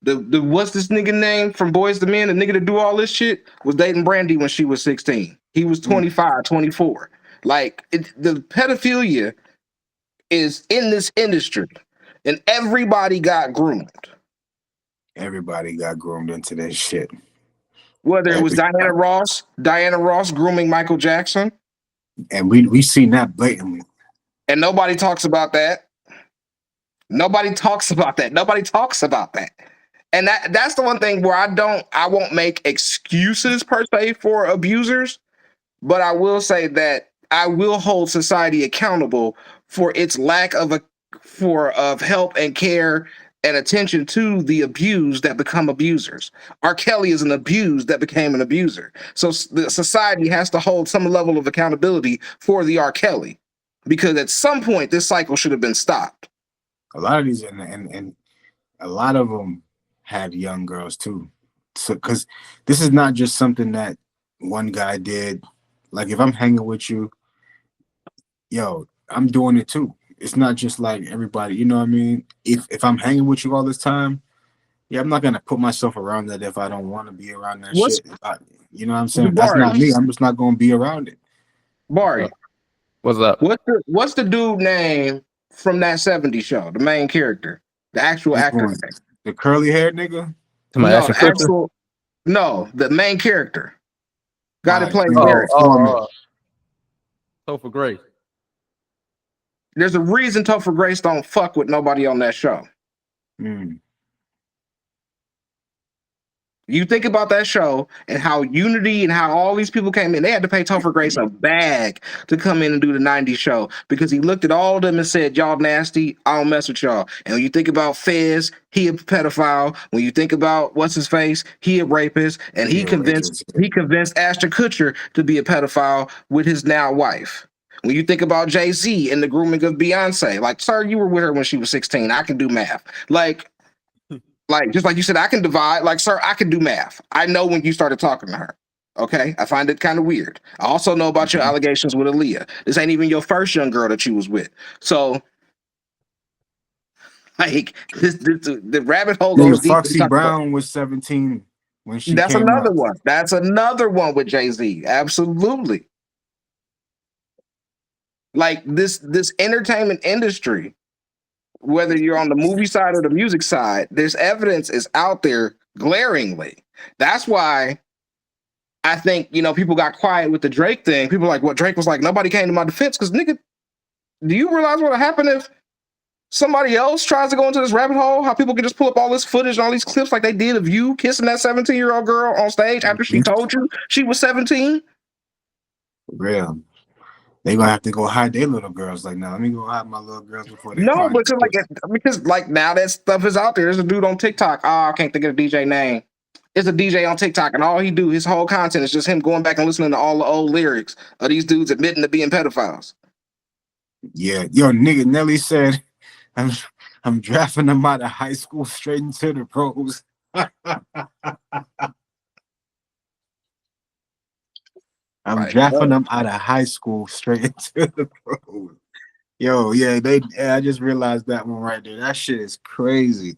[SPEAKER 3] The what's this nigga name from Boys to Men? The nigga that do all this shit was dating Brandy when she was 16. He was 25, 24. Like the pedophilia is in this industry, and everybody got groomed.
[SPEAKER 2] Everybody got groomed into this shit.
[SPEAKER 3] Whether it was Diana Ross grooming Michael Jackson,
[SPEAKER 2] and we seen that blatantly,
[SPEAKER 3] and nobody talks about that. Nobody talks about that. And that's the one thing where I won't make excuses per se for abusers, but I will say that I will hold society accountable for its lack of help and care and attention to the abused that become abusers. R. Kelly is an abused that became an abuser. So the society has to hold some level of accountability for the R. Kelly, because at some point this cycle should have been stopped.
[SPEAKER 2] A lot of these and a lot of them had young girls too. So because this is not just something that one guy did. Like if I'm hanging with you, yo, I'm doing it too. It's not just like everybody, you know what I mean? If I'm hanging with you all this time, yeah, I'm not gonna put myself around that if I don't want to be around that shit. You know what I'm saying? That's not me. I'm just not gonna be around it.
[SPEAKER 3] Barry,
[SPEAKER 1] what's up?
[SPEAKER 3] What's the dude name from that 70s show? The main character, the actual actor.
[SPEAKER 2] The curly haired nigga?
[SPEAKER 3] No, the main character. Got to play
[SPEAKER 1] Derek. Topher Grace.
[SPEAKER 3] There's a reason Topher Grace don't fuck with nobody on that show. You think about that show and how Unity and how all these people came in. They had to pay Topher Grace a bag to come in and do the 90s show because he looked at all of them and said, y'all nasty, I don't mess with y'all. And when you think about Fez, he a pedophile. When you think about what's his face, he a rapist. And he convinced Ashton Kutcher to be a pedophile with his now wife. When you think about Jay-Z and the grooming of Beyonce, like, sir, you were with her when she was 16. I can do math. Like, just like you said, I can divide. Like, sir, I can do math. I know when you started talking to her. Okay, I find it kind of weird. I also know about your allegations with Aaliyah. This ain't even your first young girl that you was with. So, like, the rabbit hole goes deep.
[SPEAKER 2] Foxy Brown was 17 when she.
[SPEAKER 3] That's another one. That's another one with Jay-Z. Absolutely. Like this entertainment industry, whether you're on the movie side or the music side, there's evidence is out there glaringly. That's why I think, people got quiet with the Drake thing. People are like, what Drake was like, nobody came to my defense. Because, nigga, do you realize what would happen if somebody else tries to go into this rabbit hole? How people can just pull up all this footage and all these clips like they did of you kissing that 17-year-old girl on stage after she told you she was 17?
[SPEAKER 2] Real. They gonna have to go hide their little girls. Like, now let me go hide my little girls before they.
[SPEAKER 3] No, because now that stuff is out there. There's a dude on TikTok. Oh, I can't think of the DJ name. It's a DJ on TikTok, and all he do, his whole content is just him going back and listening to all the old lyrics of these dudes admitting to being pedophiles.
[SPEAKER 2] Yeah, yo, nigga, Nelly said, I'm I'm drafting them out of high school straight into the pros. I'm drafting them out of high school straight into the pros. Yo, yeah, I just realized that one right there. That shit is crazy.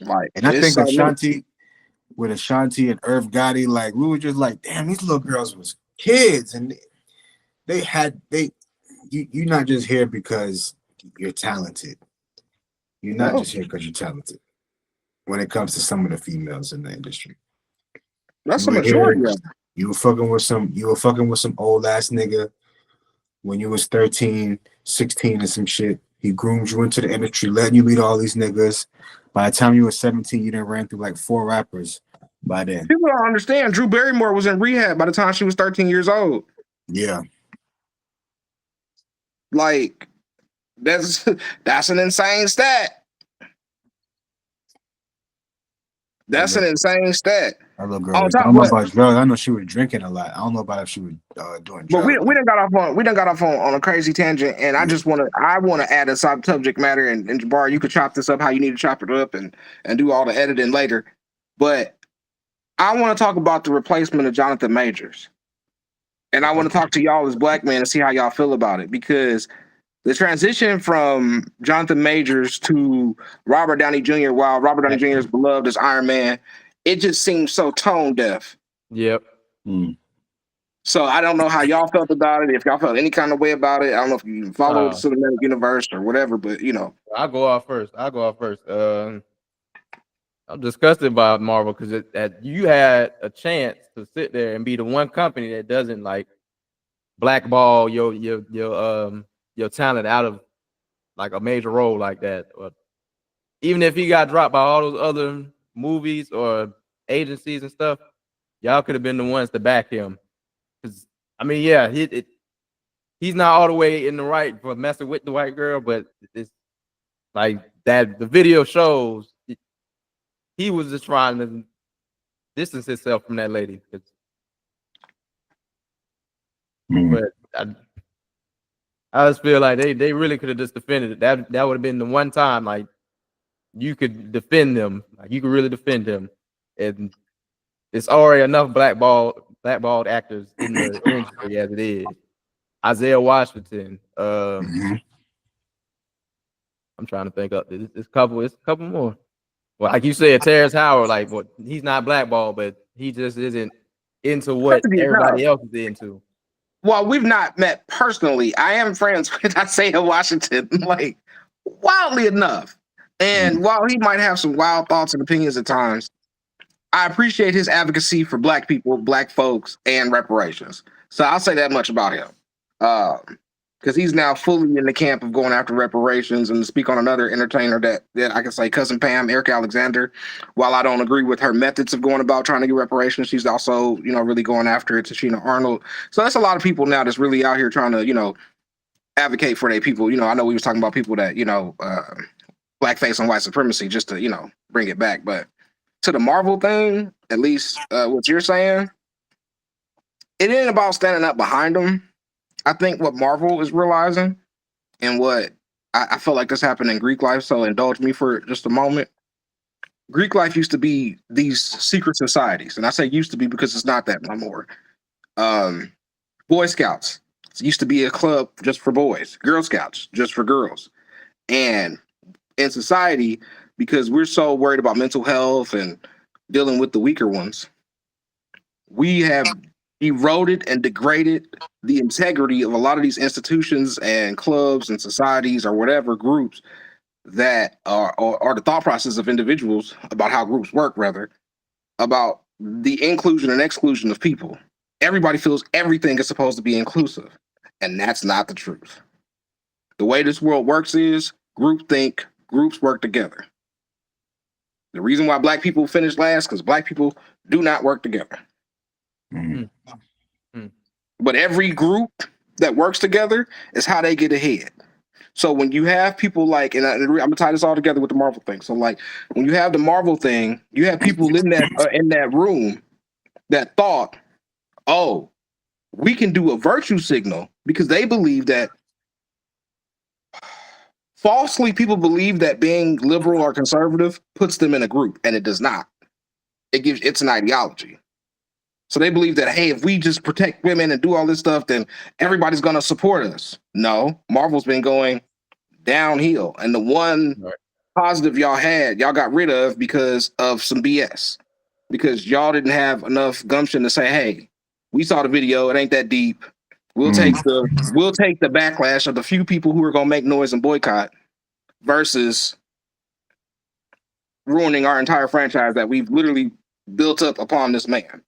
[SPEAKER 3] Like,
[SPEAKER 2] and I think Ashanti and Irv Gotti, like we were just like, damn, these little girls was kids, and you're not just here because you're talented. You're not just here because you're talented. When it comes to some of the females in the industry,
[SPEAKER 3] that's a majority.
[SPEAKER 2] You were fucking with some old ass nigga when you was 13, 16 and some shit. He groomed you into the industry, letting you meet all these niggas. By the time you were 17, you done ran through like 4 rappers by then.
[SPEAKER 3] People don't understand. Drew Barrymore was in rehab by the time she was 13 years old.
[SPEAKER 2] Yeah.
[SPEAKER 3] Like, that's an insane stat. That's an insane stat.
[SPEAKER 2] That little girl. I don't know about drugs. I know she was drinking a lot. I don't know about if she was doing drugs.
[SPEAKER 3] But we done got off on a crazy tangent, and I want to add a subject matter, and Jabbar, you could chop this up how you need to chop it up and do all the editing later. But I want to talk about the replacement of Jonathan Majors, and I want to talk to y'all as black men and see how y'all feel about it, because the transition from Jonathan Majors to Robert Downey Jr., while Robert Downey Jr. is beloved as Iron Man, it just seems so tone deaf.
[SPEAKER 1] Yep.
[SPEAKER 3] So I don't know how y'all felt about it. If y'all felt any kind of way about it, I don't know if you follow the cinematic universe or whatever, but
[SPEAKER 1] I'll go off first. I'm disgusted by Marvel because that you had a chance to sit there and be the one company that doesn't like blackball your talent out of like a major role like that. Or even if he got dropped by all those other movies or agencies and stuff, y'all could have been the ones to back him. Because I mean, yeah, he's not all the way in the right for messing with the white girl, but it's like that. The video shows he was just trying to distance himself from that lady. But I just feel like they really could have just defended it. That would have been the one time like you could defend them. Like you could really defend them. And it's already enough blackballed actors in the industry as it is. Isaiah Washington. I'm trying to think up. It's a couple more. Well, like you said, Terrence Howard, like he's not blackballed, but he just isn't into what everybody else is into.
[SPEAKER 3] Well, we've not met personally. I am friends with Isaiah Washington, like wildly enough. And while he might have some wild thoughts and opinions at times, I appreciate his advocacy for black people, black folks, and reparations. So I'll say that much about him. Because he's now fully in the camp of going after reparations. And to speak on another entertainer that I can say, Cousin Pam, Eric Alexander, while I don't agree with her methods of going about trying to get reparations, she's also, really going after it, Tashina Arnold. So that's a lot of people now that's really out here trying to, advocate for their people. I know we was talking about people that, blackface and white supremacy, just to, bring it back. But to the Marvel thing, at least what you're saying, it ain't about standing up behind them. I think what Marvel is realizing, and what I feel like this happened in Greek life, so indulge me for just a moment. Greek life used to be these secret societies, and I say used to be because it's not that no more. Boy Scouts, it used to be a club just for boys. Girl Scouts, just for girls. And in society, because we're so worried about mental health and dealing with the weaker ones, we have eroded and degraded the integrity of a lot of these institutions and clubs and societies or whatever groups that are the thought process of individuals about how groups work, rather, about the inclusion and exclusion of people. Everybody feels everything is supposed to be inclusive, and that's not the truth. The way this world works is groupthink, groups work together. The reason why black people finish last because black people do not work together. But every group that works together is how they get ahead. So when you have people like, and I'm gonna tie this all together with the Marvel thing. So like, when you have the Marvel thing, you have people in that room that thought, oh, we can do a virtue signal, because they believe that falsely people believe that being liberal or conservative puts them in a group, and it does not. It's an ideology. So they believe that, hey, if we just protect women and do all this stuff, then everybody's going to support us. No, Marvel's been going downhill. And the one positive y'all had, y'all got rid of because of some BS. Because y'all didn't have enough gumption to say, hey, we saw the video, it ain't that deep. We'll take the backlash of the few people who are going to make noise and boycott versus ruining our entire franchise that we've literally built up upon this man.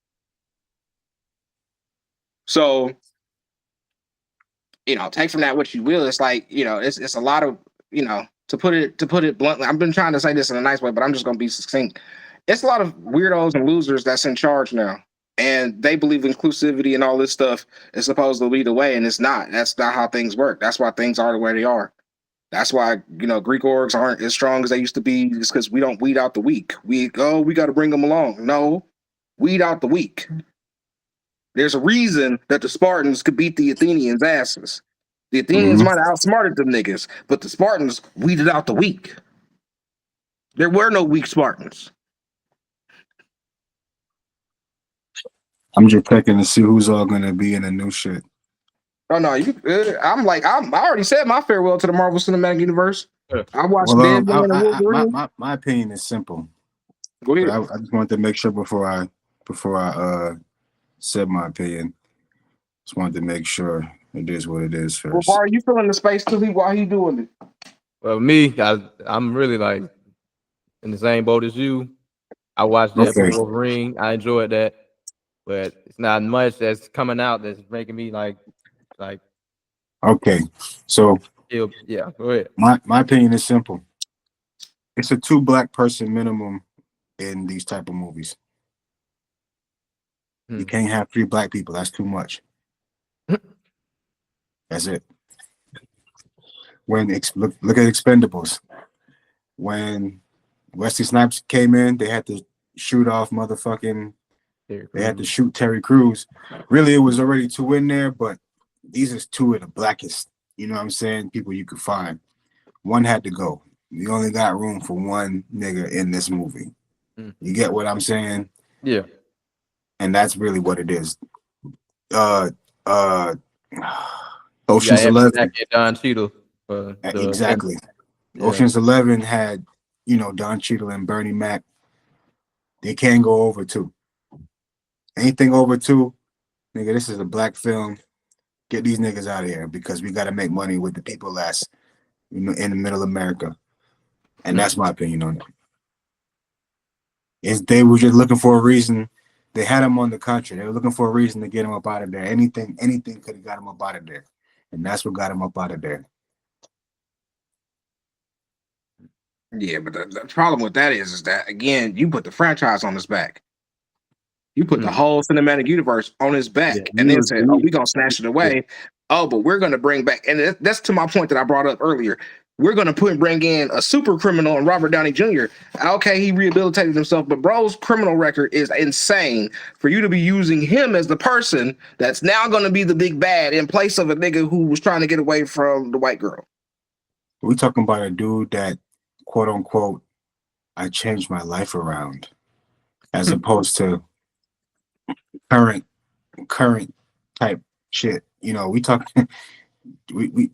[SPEAKER 3] So, take from that what you will. It's like, it's a lot of, to put it bluntly, I've been trying to say this in a nice way, but I'm just gonna be succinct. It's a lot of weirdos and losers that's in charge now. And they believe inclusivity and all this stuff is supposed to lead the way, and it's not. That's not how things work. That's why things are the way they are. That's why, Greek orgs aren't as strong as they used to be, just because we don't weed out the weak. We got to bring them along. No, weed out the weak. There's a reason that the Spartans could beat the Athenians' asses. The Athenians might have outsmarted them niggas, but the Spartans weeded out the weak. There were no weak Spartans.
[SPEAKER 2] I'm just checking to see who's all gonna be in the new shit.
[SPEAKER 3] Oh no, I already said my farewell to the Marvel Cinematic Universe. I watched
[SPEAKER 2] my opinion is simple.
[SPEAKER 3] Go ahead.
[SPEAKER 2] I just wanted to make sure before I said my opinion. Just wanted to make sure it is what it is first.
[SPEAKER 3] Well, are you feeling the space to leave while he doing it?
[SPEAKER 1] Well, me, I'm really like in the same boat as you. I watched that Wolverine. I enjoyed that, but it's not much that's coming out that's making me like.
[SPEAKER 2] Okay, so
[SPEAKER 1] yeah, go ahead.
[SPEAKER 2] My opinion is simple. It's a 2 black person minimum in these type of movies. You can't have 3 black people. That's too much. That's it. When look at Expendables. When Wesley Snipes came in, they had to shoot off they had to shoot Terry Crews. Really, it was already 2 in there, but these are 2 of the blackest, you know what I'm saying, people you could find. 1 had to go. You only got room for 1 nigga in this movie. You get what I'm saying?
[SPEAKER 1] Yeah.
[SPEAKER 2] And that's really what it is. Ocean's 11.
[SPEAKER 1] Don Cheadle.
[SPEAKER 2] Exactly. Yeah. Ocean's 11 had, Don Cheadle and Bernie Mac. They can't go over 2. Anything over 2, nigga, this is a black film. Get these niggas out of here because we got to make money with the people that's, in the middle of America. And that's my opinion on it. They were just looking for a reason. They had him on the country. They were looking for a reason to get him up out of there. Anything could have got him up out of there. And that's what got him up out of there.
[SPEAKER 3] Yeah, but the problem with that is that, again, you put the franchise on his back. You put the whole cinematic universe on his back, and then said, we're going to snatch it away. Yeah. Oh, but we're going to bring back, and that's to my point that I brought up earlier. We're going to bring in a super criminal and Robert Downey Jr. Okay, he rehabilitated himself, but bro's criminal record is insane for you to be using him as the person that's now going to be the big bad in place of a nigga who was trying to get away from the white girl.
[SPEAKER 2] We're talking about a dude that, quote unquote, I changed my life around, as opposed to current type shit. We talking.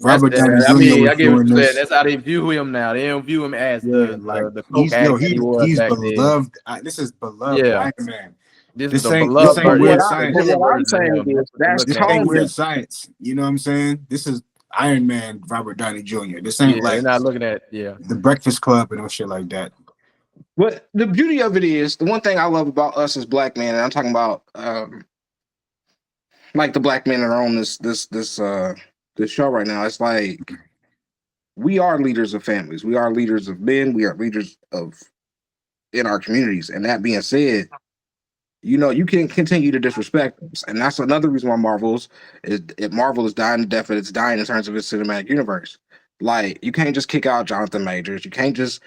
[SPEAKER 2] Robert Downey Jr.
[SPEAKER 1] I get what you're saying. That's how they view him now. They don't view him as the
[SPEAKER 2] he's beloved. This is beloved Iron Man.
[SPEAKER 1] This ain't weird science.
[SPEAKER 3] What I'm saying is
[SPEAKER 2] this ain't weird science. You know what I'm saying? This is Iron Man, Robert Downey Jr. This ain't
[SPEAKER 1] they're not looking at
[SPEAKER 2] the Breakfast Club and all shit like that.
[SPEAKER 3] But the beauty of it is, the one thing I love about us as black men, and I'm talking about like the black men that are on this show right now, it's like we are leaders of families, we are leaders of men, we are leaders in our communities. And that being said, you can continue to disrespect us, and that's another reason why Marvel is dying to death, and it's dying in terms of its cinematic universe. Like, you can't just kick out Jonathan Majors, you can't just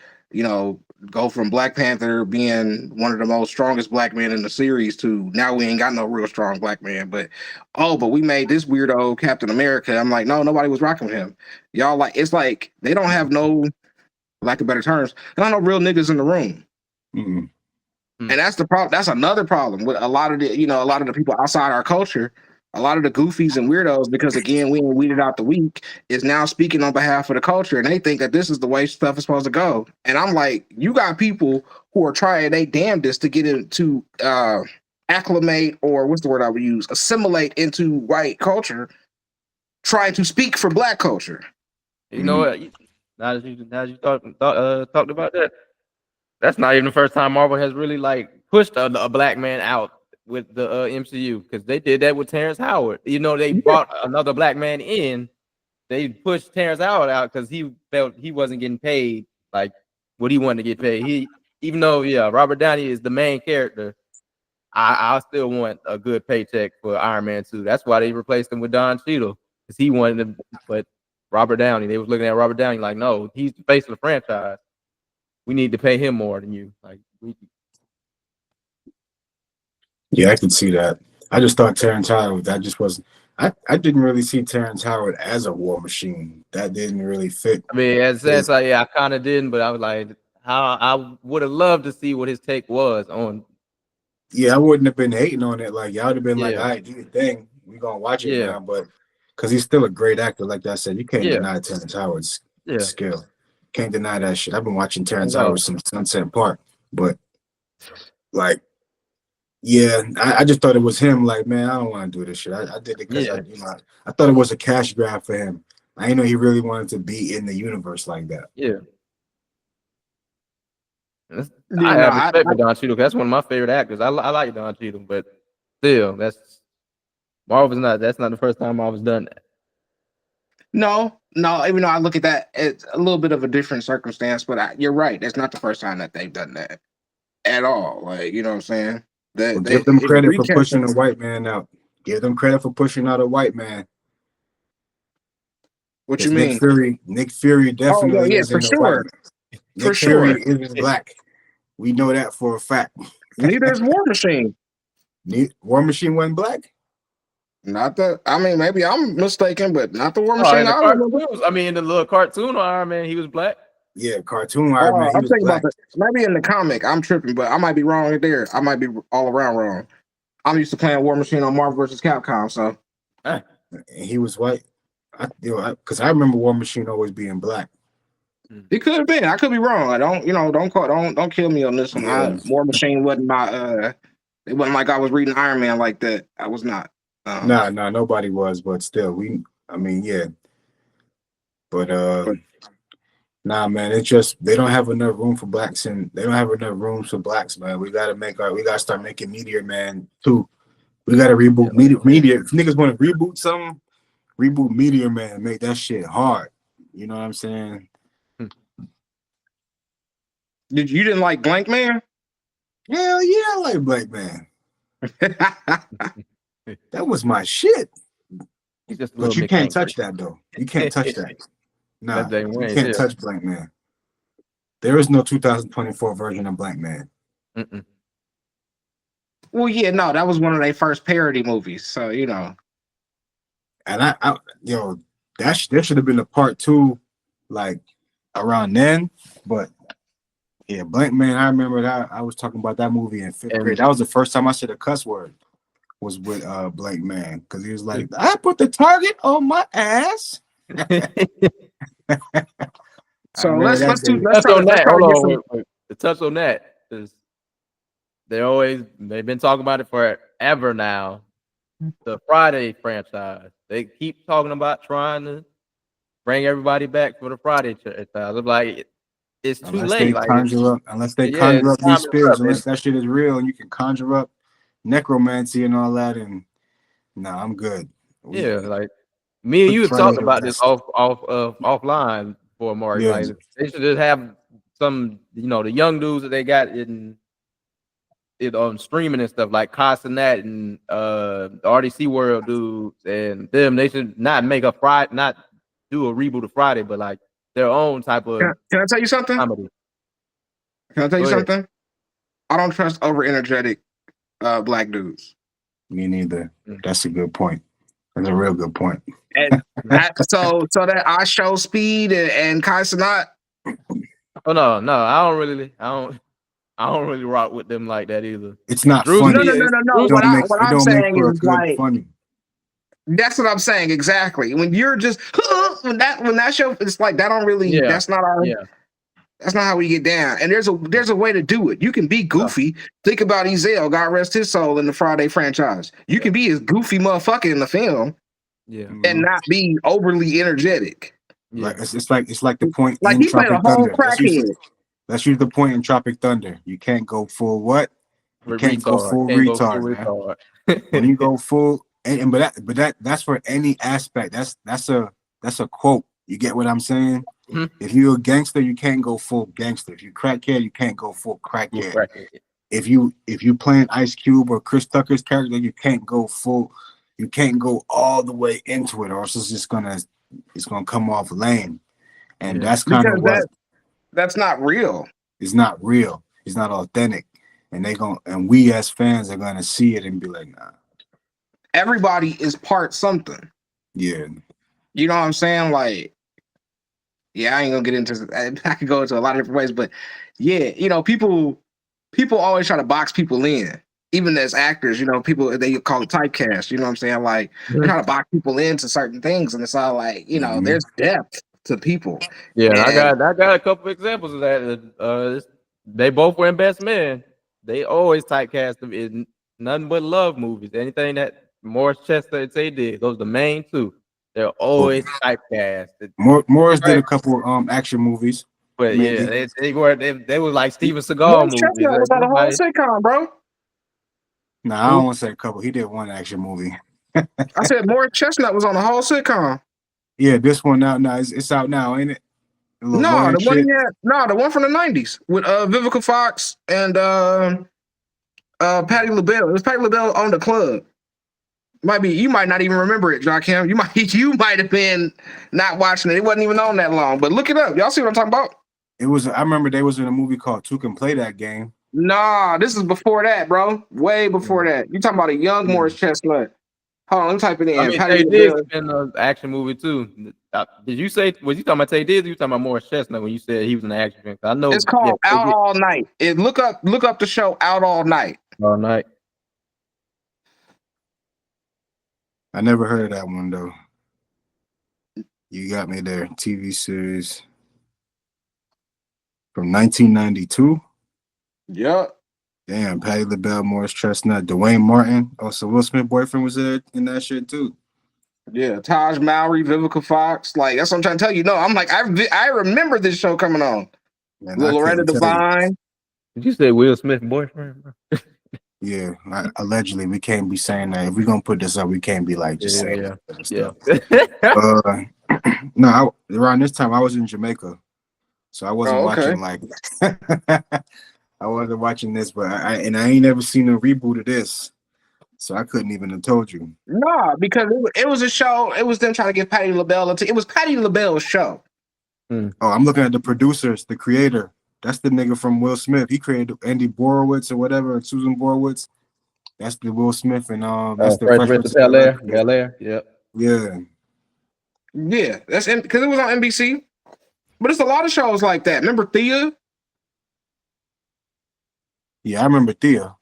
[SPEAKER 3] go from Black Panther being one of the most strongest black men in the series to now we ain't got no real strong black man. But we made this weirdo Captain America. I'm like, no, nobody was rocking with him. Y'all it's like they don't have no, lack of better terms, they don't have no real niggas in the room.
[SPEAKER 2] Mm-hmm.
[SPEAKER 3] And that's the problem. That's another problem with a lot of the people outside our culture. A lot of the goofies and weirdos, because again, we ain't weeded out the weak, is now speaking on behalf of the culture, and they think that this is the way stuff is supposed to go. And I'm like, you got people who are trying they damnedest to get into acclimate, or what's the word I would use, assimilate into white culture, trying to speak for black culture.
[SPEAKER 1] You know what? Now that you talked about that, that's not even the first time Marvel has really like pushed a black man out with the MCU, because they did that with Terrence Howard. They brought another black man in. They pushed Terrence Howard out because he felt he wasn't getting paid like what he wanted to get paid. Even though Robert Downey is the main character, I still want a good paycheck for Iron Man 2. That's why they replaced him with Don Cheadle, because he wanted to. But Robert Downey, they was looking at Robert Downey like, no, he's the face of the franchise. We need to pay him more than you.
[SPEAKER 2] Yeah, I can see that. I just thought Terrence Howard, that just wasn't. I didn't really see Terrence Howard as a war machine. That didn't really fit.
[SPEAKER 1] I mean, as sense, I kind of didn't, but I was like, I would have loved to see what his take was on.
[SPEAKER 2] Yeah, I wouldn't have been hating on it. Like, y'all would have been like, all right, do your thing. We're going to watch it now. But because he's still a great actor, like I said, you can't deny Terrence Howard's skill. Can't deny that shit. I've been watching Terrence Howard since Sunset Park. But, like, yeah, I just thought it was him. Like, man, I don't want to do this shit. I did it because I thought it was a cash grab for him. I didn't know he really wanted to be in the universe like that.
[SPEAKER 1] Yeah. I have respect for Don Cheadle. That's one of my favorite actors. I like Don Cheadle, but still, that's not the first time Marvel's done that.
[SPEAKER 3] No, even though I look at that, it's a little bit of a different circumstance, but you're right. It's not the first time that they've done that at all. Like, you know what I'm saying?
[SPEAKER 2] Give them credit for pushing a white man out. Give them credit for pushing out a white man.
[SPEAKER 3] What you mean?
[SPEAKER 2] Nick Fury definitely is
[SPEAKER 3] for sure.
[SPEAKER 2] Nick Fury is black. We know that for a fact.
[SPEAKER 3] Neither is War Machine.
[SPEAKER 2] War Machine wasn't black?
[SPEAKER 3] Not the. I mean, maybe I'm mistaken, but not the War Machine.
[SPEAKER 1] In the little cartoon on Iron Man, he was black.
[SPEAKER 2] Yeah, cartoon Iron Man.
[SPEAKER 3] I'm thinking about maybe in the comic. I'm tripping, but I might be wrong there. I might be all around wrong. I'm used to playing War Machine on Marvel vs. Capcom, so.
[SPEAKER 2] And he was white. Because I remember War Machine always being black.
[SPEAKER 3] It could have been. I could be wrong. I don't kill me on this one.
[SPEAKER 2] Yeah.
[SPEAKER 3] War Machine wasn't my. It wasn't like I was reading Iron Man like that. I was not.
[SPEAKER 2] Nah, nobody was, but still, But nah, man, it's just they don't have enough room for blacks, and they don't have enough rooms for blacks, man. We gotta start making Meteor Man too. We gotta reboot Meteor. If niggas want to reboot something, reboot Meteor Man, make that shit hard. You know what I'm saying?
[SPEAKER 3] You didn't like Blank Man?
[SPEAKER 2] Hell yeah, I like Black Man. That was my shit. But you can't touch that though. You can't touch that. Nah, you can't touch Blank Man. There is no 2024 version of Blank Man.
[SPEAKER 1] Mm-mm.
[SPEAKER 3] Well, yeah, no, that was one of their first parody movies, so you know.
[SPEAKER 2] And there should have been a part 2, like around then. But yeah, Blank Man, I remember that. I was talking about that movie in 5th grade. That was the first time I said a cuss word. Was with Blank Man, because he was like, I put the target on my ass.
[SPEAKER 3] So let's
[SPEAKER 1] touch on that. Hold on, to touch on that, because they've been talking about it forever now. The Friday franchise, they keep talking about trying to bring everybody back for the Friday franchise. I'm like, it's too late.
[SPEAKER 2] Unless they conjure up these spirits, unless that shit is real and you can conjure up necromancy and all that, and I'm good.
[SPEAKER 1] Like me and you have talked about this offline for Mark.
[SPEAKER 2] Yeah.
[SPEAKER 1] Like they should just have some, the young dudes that they got in on streaming and stuff, like Castanet and the RDC World dudes, and them. They should not do a reboot of Friday, but like their own type of.
[SPEAKER 3] Can I tell you something?
[SPEAKER 1] Comedy.
[SPEAKER 3] Can I tell you
[SPEAKER 1] Go ahead.
[SPEAKER 3] something? I don't trust over energetic black dudes.
[SPEAKER 2] Me neither.
[SPEAKER 1] Mm.
[SPEAKER 2] That's a good point. That's a real good point.
[SPEAKER 3] And that so that I show speed and Kai Cenat.
[SPEAKER 1] Oh no, I don't really rock with them like that either.
[SPEAKER 2] It's not
[SPEAKER 1] Drewski
[SPEAKER 2] funny.
[SPEAKER 3] No.
[SPEAKER 2] It
[SPEAKER 3] What
[SPEAKER 2] it
[SPEAKER 3] I'm
[SPEAKER 2] don't make
[SPEAKER 3] saying
[SPEAKER 2] for a
[SPEAKER 3] is
[SPEAKER 2] good
[SPEAKER 3] like
[SPEAKER 2] funny.
[SPEAKER 3] that's what I'm saying exactly. When you're just when that show, it's like that don't really.
[SPEAKER 1] Yeah.
[SPEAKER 3] That's not our.
[SPEAKER 1] Yeah.
[SPEAKER 3] That's not how we get down. And there's a way to do it. You can be goofy. Think about Ezell, God rest his soul, in the Friday franchise. You can be his goofy motherfucker in the film
[SPEAKER 1] Yeah.
[SPEAKER 3] and not be overly energetic.
[SPEAKER 1] Yeah.
[SPEAKER 2] Like it's like the point
[SPEAKER 3] Like
[SPEAKER 2] in
[SPEAKER 3] he played a
[SPEAKER 2] Tropic
[SPEAKER 3] whole
[SPEAKER 2] Thunder.
[SPEAKER 3] crackhead.
[SPEAKER 2] Let's use the point in Tropic Thunder. You can't go full what? You can't go full retard, man. When you go full, but that's for any aspect. That's a quote. You get what I'm saying?
[SPEAKER 1] Mhm.
[SPEAKER 2] If you're a gangster, you can't go full gangster. If you crackhead, you can't go full crackhead. If you playing Ice Cube or Chris Tucker's character, you can't go full. You can't go all the way into it, or else it's gonna come off lame. And that's kind of what
[SPEAKER 3] that's not real.
[SPEAKER 2] It's not real. It's not authentic. And we as fans are gonna see it and be like, nah.
[SPEAKER 3] Everybody is part something.
[SPEAKER 2] Yeah.
[SPEAKER 3] You know what I'm saying? Like, yeah, I ain't gonna get into. I could go into a lot of different ways, but yeah, you know, people always try to box people in, even as actors. You know, people they call it typecast. You know what I'm saying? Like, they try to box people into certain things, and it's all like, you know, there's depth to people.
[SPEAKER 1] Yeah,
[SPEAKER 3] and
[SPEAKER 1] I got a couple examples of that. They both were in Best Man. They always typecast them in nothing but love movies. Anything that Morris Chestnut and Tay did, those are the main two. They're always typecast.
[SPEAKER 2] Morris did a couple action movies.
[SPEAKER 1] But
[SPEAKER 2] maybe.
[SPEAKER 1] yeah, they were like Steven Seagal
[SPEAKER 3] Morris
[SPEAKER 1] movies.
[SPEAKER 3] Chestnut was on the whole sitcom, bro.
[SPEAKER 2] Nah, I don't want to say a couple. He did one action movie.
[SPEAKER 3] I said Morris Chestnut was on the whole sitcom.
[SPEAKER 2] Yeah, this one out now. It's out now, ain't it?
[SPEAKER 3] No, the one from the 90s with Vivica Fox and Patti LaBelle. It was Patti LaBelle on the club. You might not even remember it, Joakim. You might have been not watching it. It wasn't even on that long. But look it up. Y'all see what I'm talking about?
[SPEAKER 2] It was. I remember they was in a movie called Two Can Play That Game.
[SPEAKER 3] Nah, this is before that, bro. Way before that. You talking about a young Morris Chestnut? Hold on, let me type it in.
[SPEAKER 1] I mean, Tay Diggs in an action movie too. Was you talking about Tay Diggs? Or you talking about Morris Chestnut when you said he was in an action film? I know
[SPEAKER 3] it's called Out All Night. Look up the show Out All Night.
[SPEAKER 1] All night.
[SPEAKER 2] I never heard of that one though. You got me there. TV series from 1992.
[SPEAKER 3] Yep.
[SPEAKER 2] Damn, Patti LaBelle, Morris Chestnut, Dwayne Martin. Also, Will Smith boyfriend was there in that shit too.
[SPEAKER 3] Yeah, Taj Mowry, Vivica Fox. Like, that's what I'm trying to tell you. No, I'm like, I remember this show coming on.
[SPEAKER 2] Man,
[SPEAKER 3] Loretta Devine.
[SPEAKER 1] Did you say Will Smith boyfriend, bro?
[SPEAKER 2] Yeah, allegedly we can't be saying that. If we're gonna put this up, we can't be like just saying that. No, around this time I was in Jamaica, so I wasn't watching like I wasn't watching this, but I ain't never seen a reboot of this, so I couldn't even have told you.
[SPEAKER 3] No, because it was a show. It was them trying to get Patti LaBelle. It was Patti LaBelle's show.
[SPEAKER 2] Oh, I'm looking at the producers, the creator. That's the nigga from Will Smith. He created Andy Borowitz or whatever, and Susan Borowitz. That's the Will Smith and that's the
[SPEAKER 1] Fresh Prince of Bel-Air. Yep.
[SPEAKER 2] Yeah.
[SPEAKER 3] Yeah, that's because it was on NBC. But it's a lot of shows like that. Remember Thea?
[SPEAKER 2] Yeah, I remember Thea.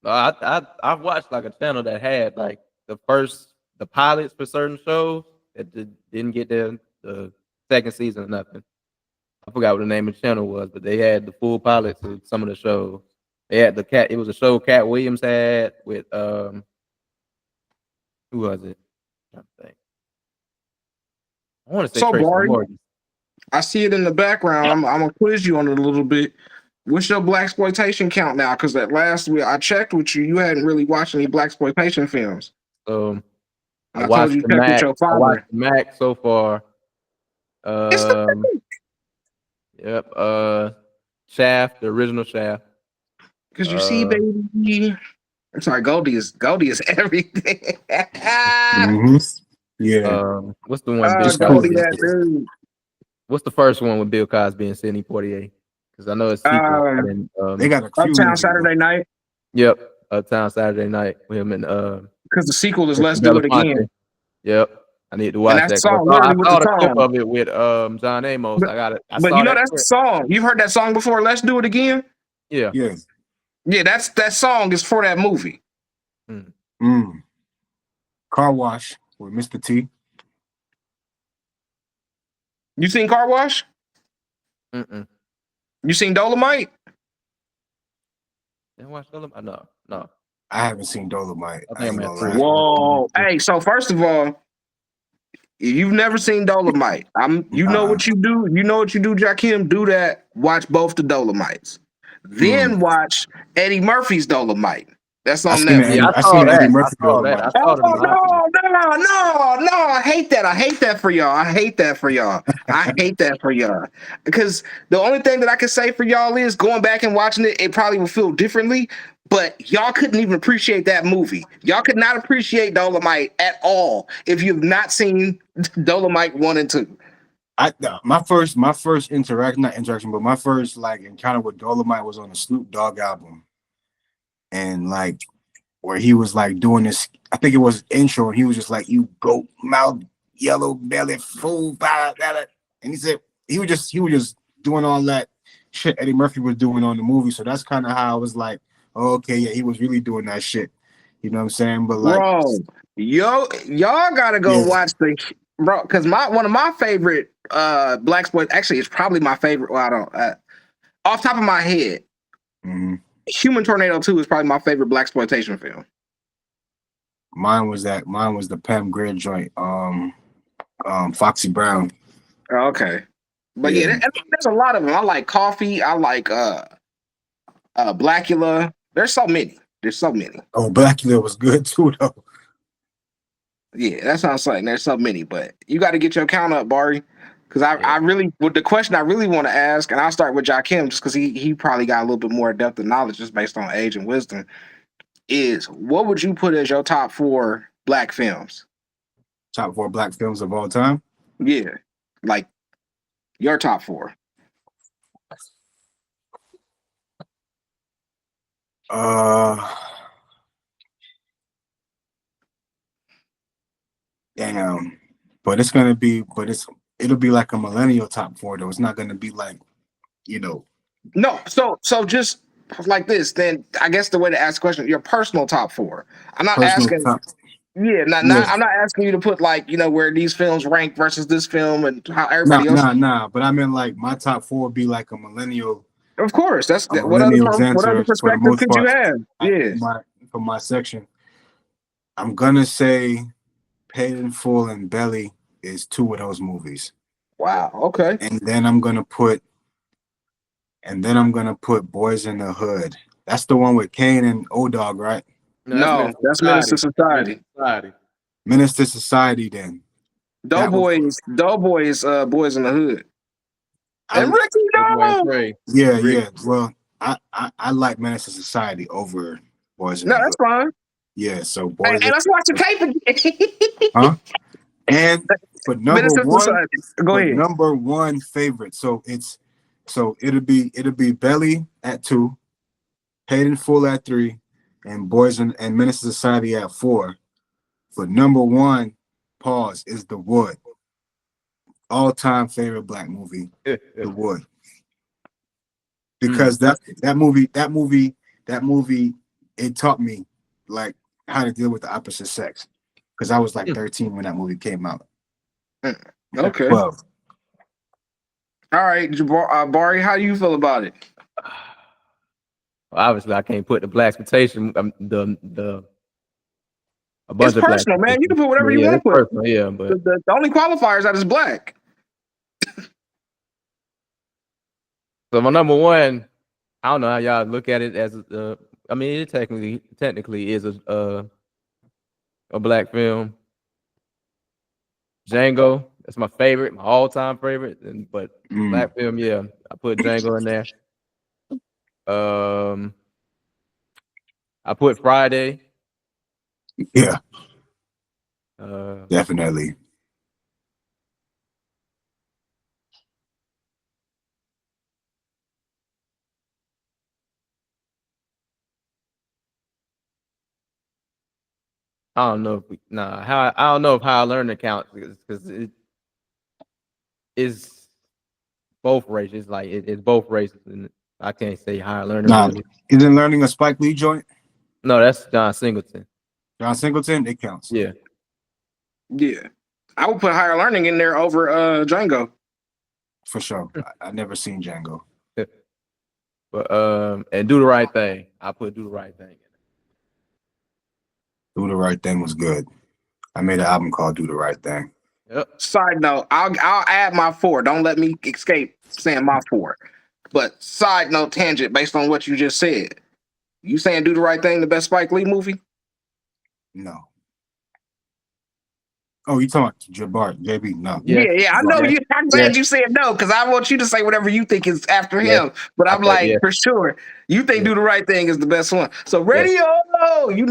[SPEAKER 1] I watched like a channel that had like the pilots for certain shows that didn't get the second season or nothing. I forgot what the name of the channel was, but they had the full pilots of some of the shows. They had it was a show Cat Williams had with who was it? I want to say Tracy Morgan.
[SPEAKER 3] I see it in the background. I'm gonna quiz you on it a little bit. What's your blaxploitation count now? Because that last week I checked with you, you hadn't really watched any blaxploitation films.
[SPEAKER 1] I watched the Mac. I watched the Mac so far. Yep. Shaft, the original Shaft.
[SPEAKER 3] Because you see, baby. I'm sorry, Goldie is everything.
[SPEAKER 2] Yeah.
[SPEAKER 1] What's the one?
[SPEAKER 3] Goldie, that dude.
[SPEAKER 1] What's the first one with Bill Cosby and Sidney Poitier? because I know it's sequel.
[SPEAKER 2] They got a few
[SPEAKER 3] Uptown
[SPEAKER 2] movies,
[SPEAKER 3] Saturday Night,
[SPEAKER 1] Yep, Uptown Saturday Night with him and
[SPEAKER 3] because the sequel is Let's
[SPEAKER 1] Mr.
[SPEAKER 3] Do It Again,
[SPEAKER 1] Belafonte. Yep, I need to
[SPEAKER 3] and
[SPEAKER 1] watch
[SPEAKER 3] that
[SPEAKER 1] that. 'Cause
[SPEAKER 3] song
[SPEAKER 1] I
[SPEAKER 3] literally with
[SPEAKER 1] saw
[SPEAKER 3] the
[SPEAKER 1] the clip
[SPEAKER 3] song.
[SPEAKER 1] of it with John Amos. I got it. I
[SPEAKER 3] But
[SPEAKER 1] saw
[SPEAKER 3] you know
[SPEAKER 1] that
[SPEAKER 3] that's the
[SPEAKER 1] clip.
[SPEAKER 3] song. You've heard that song before. Let's Do It Again.
[SPEAKER 1] Yeah.
[SPEAKER 2] Yeah.
[SPEAKER 3] Yeah, that song is for that movie.
[SPEAKER 2] Car Wash with Mr. T.
[SPEAKER 3] You seen Car Wash?
[SPEAKER 1] Mm-mm.
[SPEAKER 3] You seen Dolomite?
[SPEAKER 1] Didn't watch Dolomite? No.
[SPEAKER 2] I haven't seen Dolomite.
[SPEAKER 1] I
[SPEAKER 2] I
[SPEAKER 1] think
[SPEAKER 2] ain't
[SPEAKER 1] I'm at
[SPEAKER 2] gonna
[SPEAKER 1] 3.
[SPEAKER 2] lie.
[SPEAKER 3] Whoa. Hey, so first of all, if you've never seen Dolomite, you know what you do. You know what you do, Jakim? Do that. Watch both the Dolomites. Then watch Eddie Murphy's Dolomite. That's on Netflix.
[SPEAKER 1] Yeah, I
[SPEAKER 2] I
[SPEAKER 1] saw
[SPEAKER 2] seen
[SPEAKER 1] that.
[SPEAKER 2] Eddie
[SPEAKER 1] I
[SPEAKER 2] Murphy
[SPEAKER 1] saw that.
[SPEAKER 2] Dolomite.
[SPEAKER 1] I saw the
[SPEAKER 3] Oh
[SPEAKER 1] movie.
[SPEAKER 3] no! I hate that. I hate that for y'all. I hate that for y'all. I hate that for y'all. Because the only thing that I can say for y'all is going back and watching it, it probably will feel differently. But y'all couldn't even appreciate that movie. Y'all could not appreciate Dolomite at all if you've not seen Dolomite 1 and 2.
[SPEAKER 2] My first interaction, not interaction, but my first like encounter with Dolomite was on the Snoop Dogg album. And like where he was like doing this, I think it was intro, and he was just like, "You goat mouth, yellow belly fool," blah, blah, blah. And he said he was just doing all that shit Eddie Murphy was doing on the movie. So that's kind of how I was like, oh, okay, yeah, he was really doing that shit. You know what I'm saying? But like,
[SPEAKER 3] Bro, y'all gotta go watch bro, because one of my favorite black sports, actually it's probably my favorite. Well, I don't off top of my head, Human Tornado 2 is probably my favorite black exploitation film.
[SPEAKER 2] Mine was the Pam Grier joint, Foxy Brown.
[SPEAKER 3] Okay. But yeah, there's a lot of them. I like Coffee. I like Blackula. There's so many.
[SPEAKER 2] Oh, Blackula was good too, though.
[SPEAKER 3] Yeah, that's what I'm saying. There's so many, but you got to get your count up, Bari. Because I really, with the question I really want to ask, and I'll start with Jakim just because he probably got a little bit more depth of knowledge just based on age and wisdom, is what would you put as your top 4 black films?
[SPEAKER 2] Top 4 black films of all time?
[SPEAKER 3] Yeah, like your top 4.
[SPEAKER 2] Damn. But it'll be like a millennial top 4 though. It's not gonna be like,
[SPEAKER 3] No, so just like this, then I guess the way to ask the question, your personal top 4. I'm not asking. I'm not asking you to put like where these films rank versus this film and how everybody else.
[SPEAKER 2] Nah. But I mean, like my top 4 would be like a millennial.
[SPEAKER 3] Of course, what
[SPEAKER 2] millennial's
[SPEAKER 3] other perspective could you have? Yeah,
[SPEAKER 2] for my section, I'm gonna say Paid in Full and Belly is 2 of those movies.
[SPEAKER 3] Wow. Okay.
[SPEAKER 2] And then I'm gonna put Boys in the Hood. That's the one with Kane and O-Dog, right?
[SPEAKER 3] No, that's Menace to Society.
[SPEAKER 2] Menace to Society. Then
[SPEAKER 3] Doughboys, Boys in the Hood. And Ricky, no.
[SPEAKER 2] Yeah. Well, I like Menace to Society over Boys in the Hood. No, that's
[SPEAKER 3] fine.
[SPEAKER 2] Yeah, so Boys.
[SPEAKER 3] And let's watch the tape again.
[SPEAKER 2] Huh? And for number one,
[SPEAKER 3] go ahead.
[SPEAKER 2] Number 1 favorite. So it'll be Belly at 2, Paid in Full at 3, and Boys and Menace to Society at 4. But number 1, pause, is The Wood. All-time favorite black movie, The Wood. Because that movie, it taught me like how to deal with the opposite sex. Because I was like 13 when that movie came out.
[SPEAKER 3] Okay.
[SPEAKER 2] 12.
[SPEAKER 3] All right, Bari, how do you feel about it?
[SPEAKER 1] Well, obviously, I can't put the black exploitation. A bunch
[SPEAKER 3] it's
[SPEAKER 1] of
[SPEAKER 3] personal, man. You can put whatever you want to put.
[SPEAKER 1] Personal, yeah, but
[SPEAKER 3] the only qualifier is that it's black.
[SPEAKER 1] So my number 1, I don't know how y'all look at it as I mean, it technically is a black film. Django, that's my favorite, my all-time favorite. But black film, yeah, I put Django in there. I put Friday.
[SPEAKER 2] Yeah. Definitely.
[SPEAKER 1] I don't know if I don't know if Higher Learning counts because it is both races. Like it's both races, and I can't say Higher Learning.
[SPEAKER 2] Nah,
[SPEAKER 1] Really.
[SPEAKER 2] isn't Learning a Spike Lee joint?
[SPEAKER 1] No, that's John Singleton.
[SPEAKER 2] John Singleton, it counts.
[SPEAKER 1] Yeah.
[SPEAKER 3] Yeah, I would put Higher Learning in there over Django.
[SPEAKER 2] For sure. I never seen Django.
[SPEAKER 1] But and Do the Right Thing. I put Do the Right Thing in.
[SPEAKER 2] Do the Right Thing was good. I made an album called Do the Right Thing.
[SPEAKER 3] Yep. Side note, I'll add my 4. Don't let me escape saying my 4. But side note, tangent, based on what you just said, you saying Do the Right Thing, the best Spike Lee movie?
[SPEAKER 2] No. Oh, you talking about JB? No.
[SPEAKER 3] Yeah. I know you. I'm glad you said no, because I want you to say whatever you think is after him. But I'm for sure, you think Do the Right Thing is the best one. So Radio,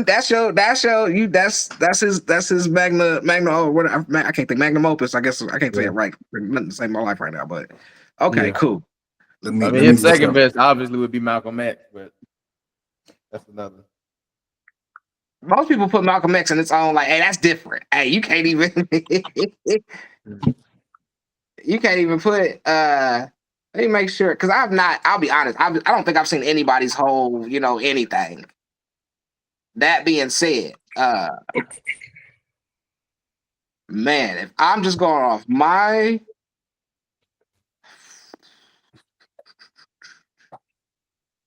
[SPEAKER 3] that's his magna or whatever. I can't think magnum opus. I guess I can't say it right. Nothing to say in my life right now, but okay, cool.
[SPEAKER 1] His second best obviously would be Malcolm X, but that's another.
[SPEAKER 3] Most people put Malcolm X in its own, like, hey, that's different. Hey, you can't even put let me make sure, because I'll be honest, I don't think I've seen anybody's whole, anything. That being said, man, if I'm just going off my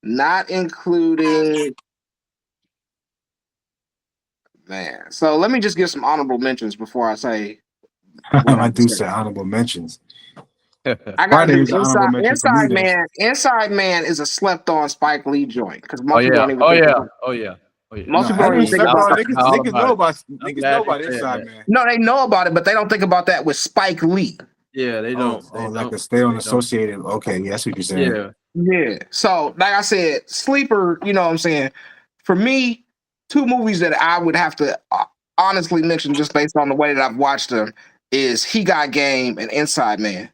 [SPEAKER 3] not including man. So let me just give some honorable mentions before I say.
[SPEAKER 2] I do say honorable mentions.
[SPEAKER 3] I got Inside Man. Inside Man is a slept-on Spike Lee joint because most people don't even. Most people don't even think about it.
[SPEAKER 2] Niggas know about Inside Man.
[SPEAKER 3] No, they know about it, but they don't think about that with Spike Lee.
[SPEAKER 1] Yeah, they don't.
[SPEAKER 2] Like a stay-on associated. Okay, yeah, that's what you're saying.
[SPEAKER 3] Yeah. So, like I said, sleeper. You know what I'm saying? For me, 2 movies that I would have to honestly mention just based on the way that I've watched them is He Got Game and Inside Man.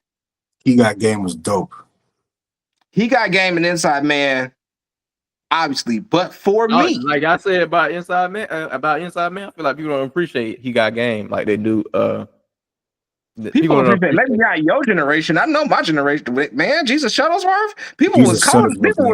[SPEAKER 2] He Got Game was dope.
[SPEAKER 3] He Got Game and Inside Man, obviously, but for me,
[SPEAKER 1] like I said about Inside Man, I feel like people don't appreciate He Got Game like they do.
[SPEAKER 3] People don't appreciate. Maybe not your generation. I know my generation, man. Jesus Shuttlesworth. People was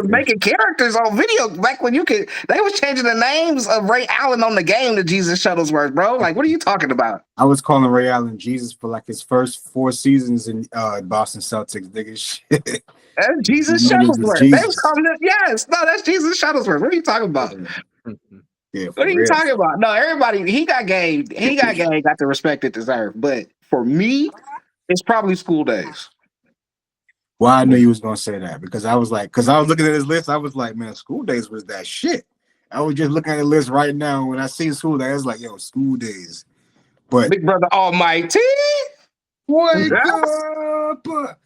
[SPEAKER 3] making characters on video back when they was changing the names of Ray Allen on the game to Jesus Shuttlesworth, bro. Like, what are you talking about?
[SPEAKER 2] I was calling Ray Allen Jesus for like his first 4 seasons in Boston Celtics, nigga. Shit.
[SPEAKER 3] That's Jesus Shuttlesworth. They was calling it. Yes, no, that's Jesus Shuttlesworth. What are you talking about?
[SPEAKER 2] Yeah,
[SPEAKER 3] what are you talking about? No, everybody. He got game. Got the respect it deserved, but. For me, it's probably School Days.
[SPEAKER 2] Well, I knew you was gonna say that because I was looking at his list. I was like, man, School Days was that shit. I was just looking at the list right now. When I see School Days, I was like, yo, School Days. But
[SPEAKER 3] Big Brother Almighty,
[SPEAKER 2] wake up. But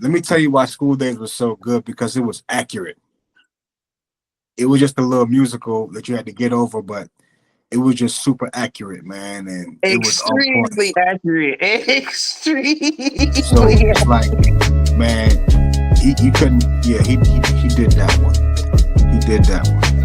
[SPEAKER 2] let me tell you why School Days was so good, because it was accurate. It was just a little musical that you had to get over, but it was just super accurate, man, and it was
[SPEAKER 3] extremely accurate. Extremely.
[SPEAKER 2] So it's like, man, he couldn't. Yeah, he did that one. He did that one.